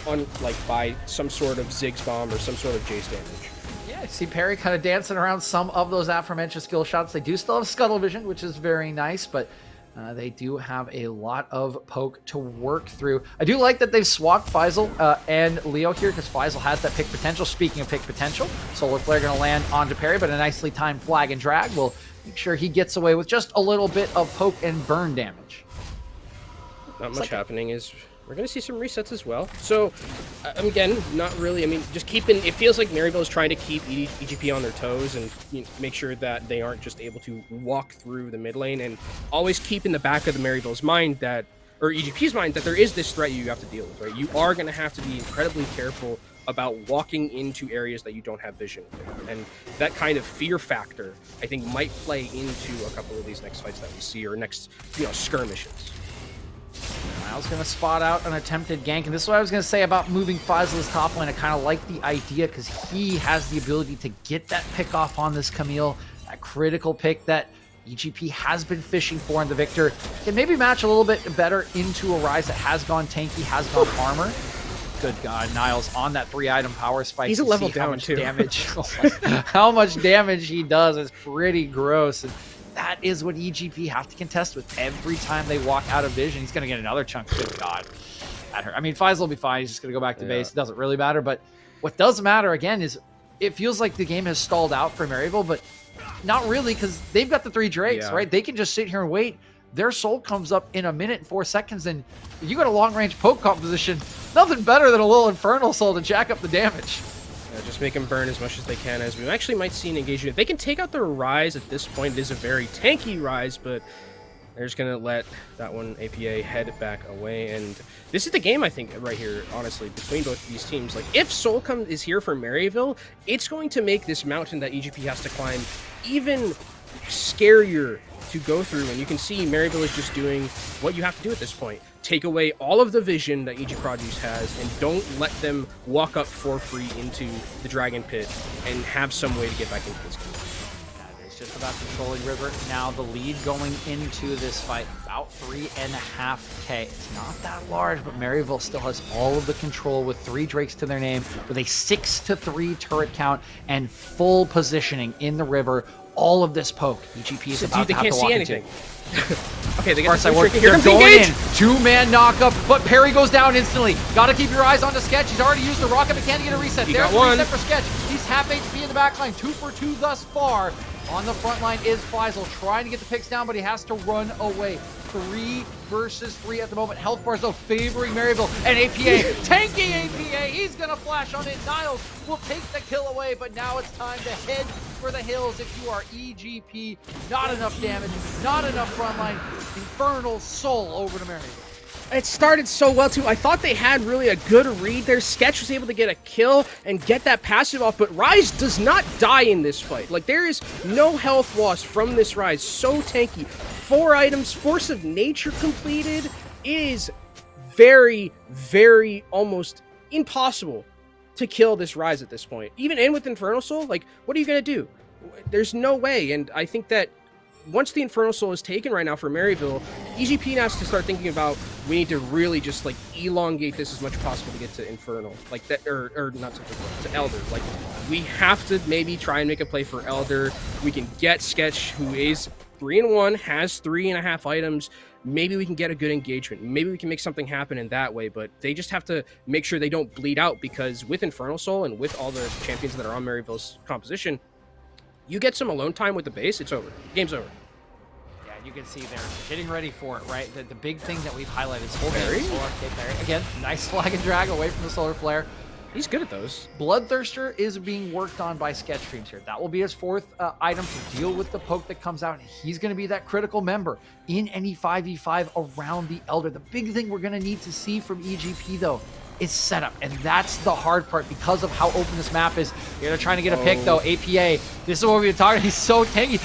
B: on by some sort of Ziggs bomb or some sort of Jace damage.
A: Yeah, I see Perry kind of dancing around some of those aforementioned skill shots. They do still have Scuttle Vision, which is very nice, but they do have a lot of poke to work through. I do like that they've swapped Faisal and Leo here, because Faisal has that pick potential. Speaking of pick potential, Solar Flare going to land onto Perry, but a nicely timed flag and drag will make sure he gets away with just a little bit of poke and burn damage.
B: not much happening is we're going to see some resets as well. So, again, not really. I mean, just keeping... It feels like Maryville is trying to keep EGP on their toes and make sure that they aren't just able to walk through the mid lane, and always keep in the back of the Maryville's mind that... or EGP's mind, that there is this threat you have to deal with, right? You are going to have to be incredibly careful about walking into areas that you don't have vision with. And that kind of fear factor, I think, might play into a couple of these next fights that we see, or next, skirmishes.
A: I was going to spot out an attempted gank, and this is what I was going to say about moving Faisal's top lane. I kind of like the idea because he has the ability to get that pick off on this Camille, that critical pick that EGP has been fishing for in the Victor. Can maybe match a little bit better into a Ryze that has gone tanky, has gone armor. Good God, Niles on that 3-item power spike.
B: He's a level down too.
A: How much damage he does is pretty gross. And that is what EGP have to contest with every time they walk out of vision. He's going to get another chunk. Good God. That hurt. I mean, Faisal will be fine. He's just going to go back to base. It doesn't really matter. But what does matter, again, is it feels like the game has stalled out for Maryville, but not really, because they've got the 3 Drakes, right? They can just sit here and wait. Their soul comes up in 1 minute and 4 seconds, and you got a long-range poke composition. Nothing better than a little Infernal Soul to jack up the damage.
B: Just make them burn as much as they can, as we actually might see an engagement. If they can take out their Ryze at this point, it is a very tanky Ryze, but they're just going to let that one APA head back away. And this is the game, I think, right here, honestly, between both of these teams. Like, if Soulcome is here for Maryville, it's going to make this mountain that EGP has to climb even scarier to go through. And you can see Maryville is just doing what you have to do at this point. Take away all of the vision that EG Prodigies has, and don't let them walk up for free into the Dragon Pit and have some way to get back into this game.
A: It's just about controlling River. Now the lead going into this fight, about 3.5K. It's not that large, but Maryville still has all of the control with 3 Drakes to their name, with a 6-3 turret count and full positioning in the river. All of this poke, EGP is about to have to walk into.
B: Okay, they
A: get
B: the
A: They're going in. 2-man knockup, but Perry goes down instantly. Gotta keep your eyes on the Sketch. He's already used the rocket, but can't get a reset. There's the reset for Sketch. He's half HP in the back line. 2 for 2 thus far. On the front line is Faisal trying to get the picks down, but he has to run away. 3 versus 3 at the moment. Health bars, though, favoring Maryville. And APA, tanky APA. He's going to flash on it. Niles will take the kill away, but now it's time to head for the hills if you are EGP. Not enough damage, not enough frontline. Infernal Soul over to Maryville.
B: It started so well, too. I thought they had really a good read there. Sketch was able to get a kill and get that passive off, but Ryze does not die in this fight. Like, there is no health loss from this Ryze. So tanky. 4 items, Force of Nature completed. It is very, very almost impossible to kill this Ryze at this point. Even in with Infernal Soul, like, what are you going to do? There's no way, and I think that once the Infernal Soul is taken right now for Maryville, EGP now has to start thinking about, we need to really just, like, elongate this as much as possible to get to Infernal. Like, that, or not to Elder. Like, we have to maybe try and make a play for Elder. We can get Sketch, who is 3-1, has 3.5 items. Maybe we can get a good engagement. Maybe we can make something happen in that way, but they just have to make sure they don't bleed out, because with Infernal Soul and with all the champions that are on Maryville's composition, you get some alone time with the base, it's over. Game's over.
A: Yeah, you can see they're getting ready for it, right? The big thing that we've highlighted is holding the Solar Parry. Again, nice flag and drag away from the Solar Flare.
B: He's good at those.
A: Bloodthirster is being worked on by Sketch Streams here. That will be his 4th item to deal with the poke that comes out. He's going to be that critical member in any 5v5 around the Elder. The big thing we're going to need to see from EGP, though, is setup, and that's the hard part because of how open this map is. Here they're trying to get a pick, though. APA, this is what we've been talking. He's so tanky.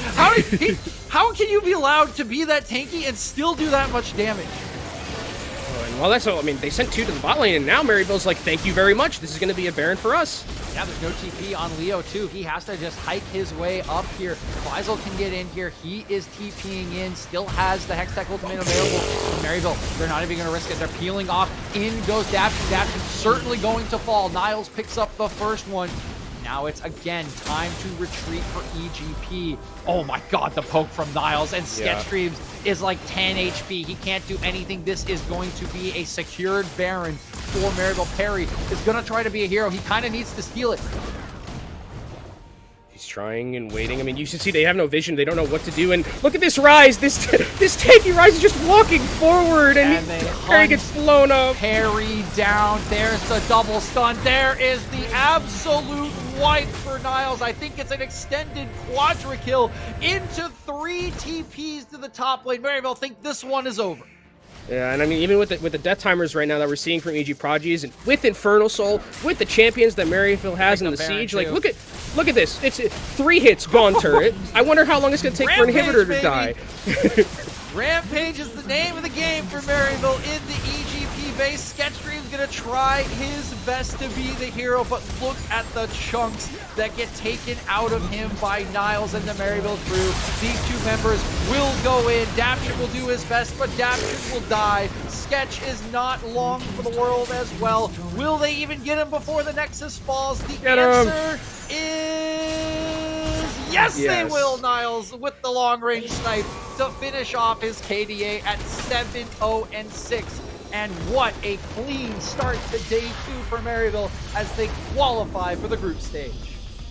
A: How can you be allowed to be that tanky and still do that much damage?
B: Well, that's all. I mean, they sent 2 to the bot lane, and now Maryville's like, thank you very much. This is going to be a Baron for us.
A: Yeah, there's no TP on Leo, too. He has to just hike his way up here. Faisal can get in here. He is TPing in, still has the Hextech Ultimate available from Maryville. They're not even going to risk it. They're peeling off. In goes Daption. Daption certainly going to fall. Niles picks up the first one. Now it's, again, time to retreat for EGP. Oh my god, the poke from Niles, and Sketch Streams is like 10 HP. He can't do anything. This is going to be a secured Baron for Maryville. Perry is going to try to be a hero. He kind of needs to steal it.
B: He's trying and waiting. I mean, you should see they have no vision. They don't know what to do. And look at this Rise. This tanky Rise is just walking forward, and Perry gets blown up.
A: Perry down. There's the double stun. There is the absolute wipe for Niles. I think it's an extended quadra kill into 3 TPs to the top lane. Maryville think this one is over.
B: Yeah, and I mean, even with the death timers right now that we're seeing from EG Prodigies, and with Infernal Soul, with the champions that Maryville has in the Siege, like, look at this. It's 3 hits, gone turret. I wonder how long it's going to take for Inhibitor to die.
A: Rampage is the name of the game for Maryville in the EGP base. Sketchstream's going to try his best to be the hero, but look at the chunks that get taken out of him by Niles and the Maryville crew. These 2 members will go in. Daption will do his best, but Daption will die. Sketch is not long for the world as well. Will they even get him before the Nexus falls? The answer is yes, they will. Niles with the long-range snipe to finish off his KDA at 7-0-6. And what a clean start to day 2 for Maryville as they qualify for the group stage.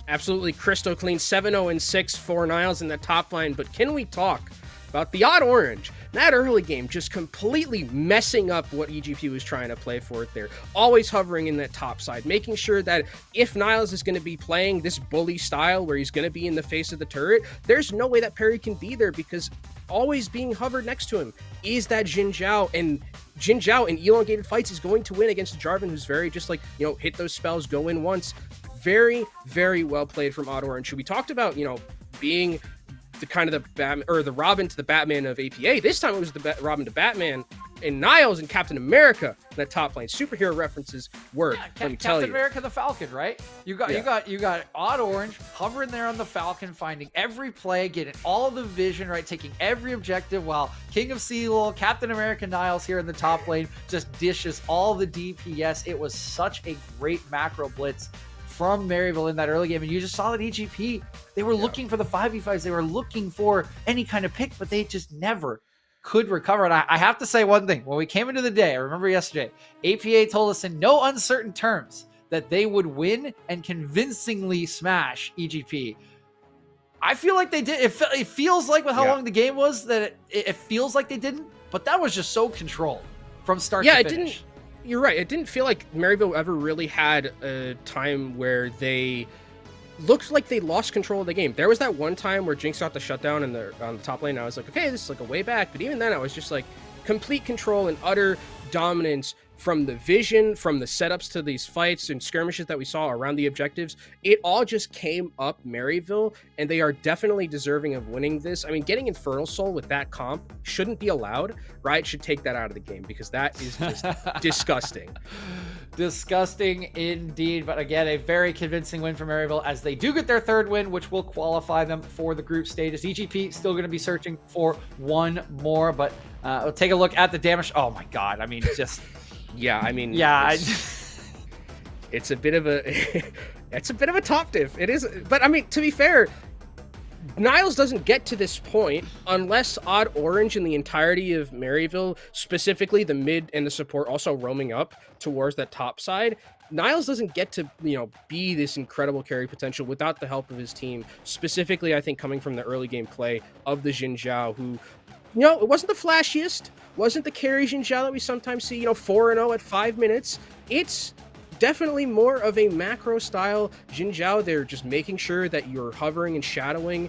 B: Absolutely crystal clean, 7-0-6 for Niles in the top line. But can we talk about the odd orange? That early game just completely messing up what EGP was trying to play for it there. Always hovering in that top side, making sure that if Niles is going to be playing this bully style where he's going to be in the face of the turret, there's no way that Perry can be there, because always being hovered next to him is that Jin Zhao, and Jin Zhao in elongated fights is going to win against Jarvan, who's very just like, you know, hit those spells, go in once. Very, very well played from Odd Orange, who we talked about, you know, being the kind of the Batman, or the Robin to the Batman of APA. This time it was the Robin to Batman, and Niles and Captain America in that top lane. Superhero references work. Let me tell you.
A: Captain America the Falcon, right? You got Odd Orange hovering there on the Falcon, finding every play, getting all of the vision, right? Taking every objective, while King of Sealol, Captain America Niles here in the top lane just dishes all the DPS. It was such a great macro blitz from Maryville in that early game, and you just saw that EGP, they were looking for the 5v5s, they were looking for any kind of pick, but they just never could recover. And I have to say one thing, when we came into the day, I remember yesterday, APA told us in no uncertain terms that they would win and convincingly smash EGP. I feel like they did. It feels like with how long the game was that it feels like they didn't, but that was just so controlled from start to finish.
B: It didn't. You're right. It didn't feel like Maryville ever really had a time where they looked like they lost control of the game. There was that one time where Jinx got the shutdown on the top lane, and I was like, okay, this is like a way back. But even then, I was just like, complete control and utter dominance from the vision, from the setups to these fights and skirmishes that we saw around the objectives. It all just came up Maryville, and they are definitely deserving of winning this. I mean, getting Infernal Soul with that comp shouldn't be allowed. Riot should take that out of the game, because that is just disgusting.
A: Disgusting indeed. But again, a very convincing win for Maryville as they do get their 3rd win, which will qualify them for the group stages. EGP still going to be searching for one more, but we'll take a look at the damage. Oh my God. I mean, just...
B: Yeah, I mean, it's a bit of a it's a bit of a top diff. It is, but I mean, to be fair, Niles doesn't get to this point unless Odd Orange and the entirety of Maryville, specifically the mid and the support, also roaming up towards that top side. Niles doesn't get to, you know, be this incredible carry potential without the help of his team. Specifically, I think coming from the early game play of the Jin Zhao, who, you know, it wasn't the flashiest, wasn't the carry Jin Zhao that we sometimes see, you know, 4-0 at 5 minutes. It's definitely more of a macro style Jin Zhao. They're just making sure that you're hovering and shadowing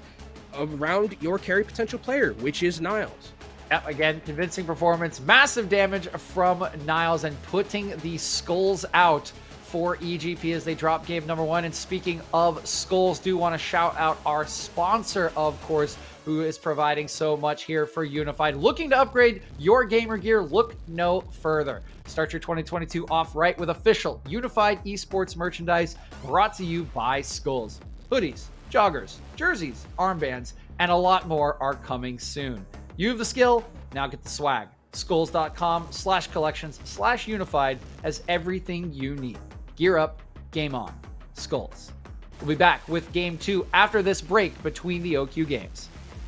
B: around your carry potential player, which is Niles.
A: Yep, again, convincing performance, massive damage from Niles, and putting the skulls out for EGP as they drop game number 1. And speaking of skulls, do want to shout out our sponsor, of course, who is providing so much here for Unified. Looking to upgrade your gamer gear? Look no further. Start your 2022 off right with official Unified esports merchandise brought to you by Skulls. Hoodies, joggers, jerseys, armbands, and a lot more are coming soon. You have the skill, now get the swag. Skulls.com/collections/unified has everything you need. Gear up, game on. Skulls. We'll be back with game 2 after this break between the OQ games.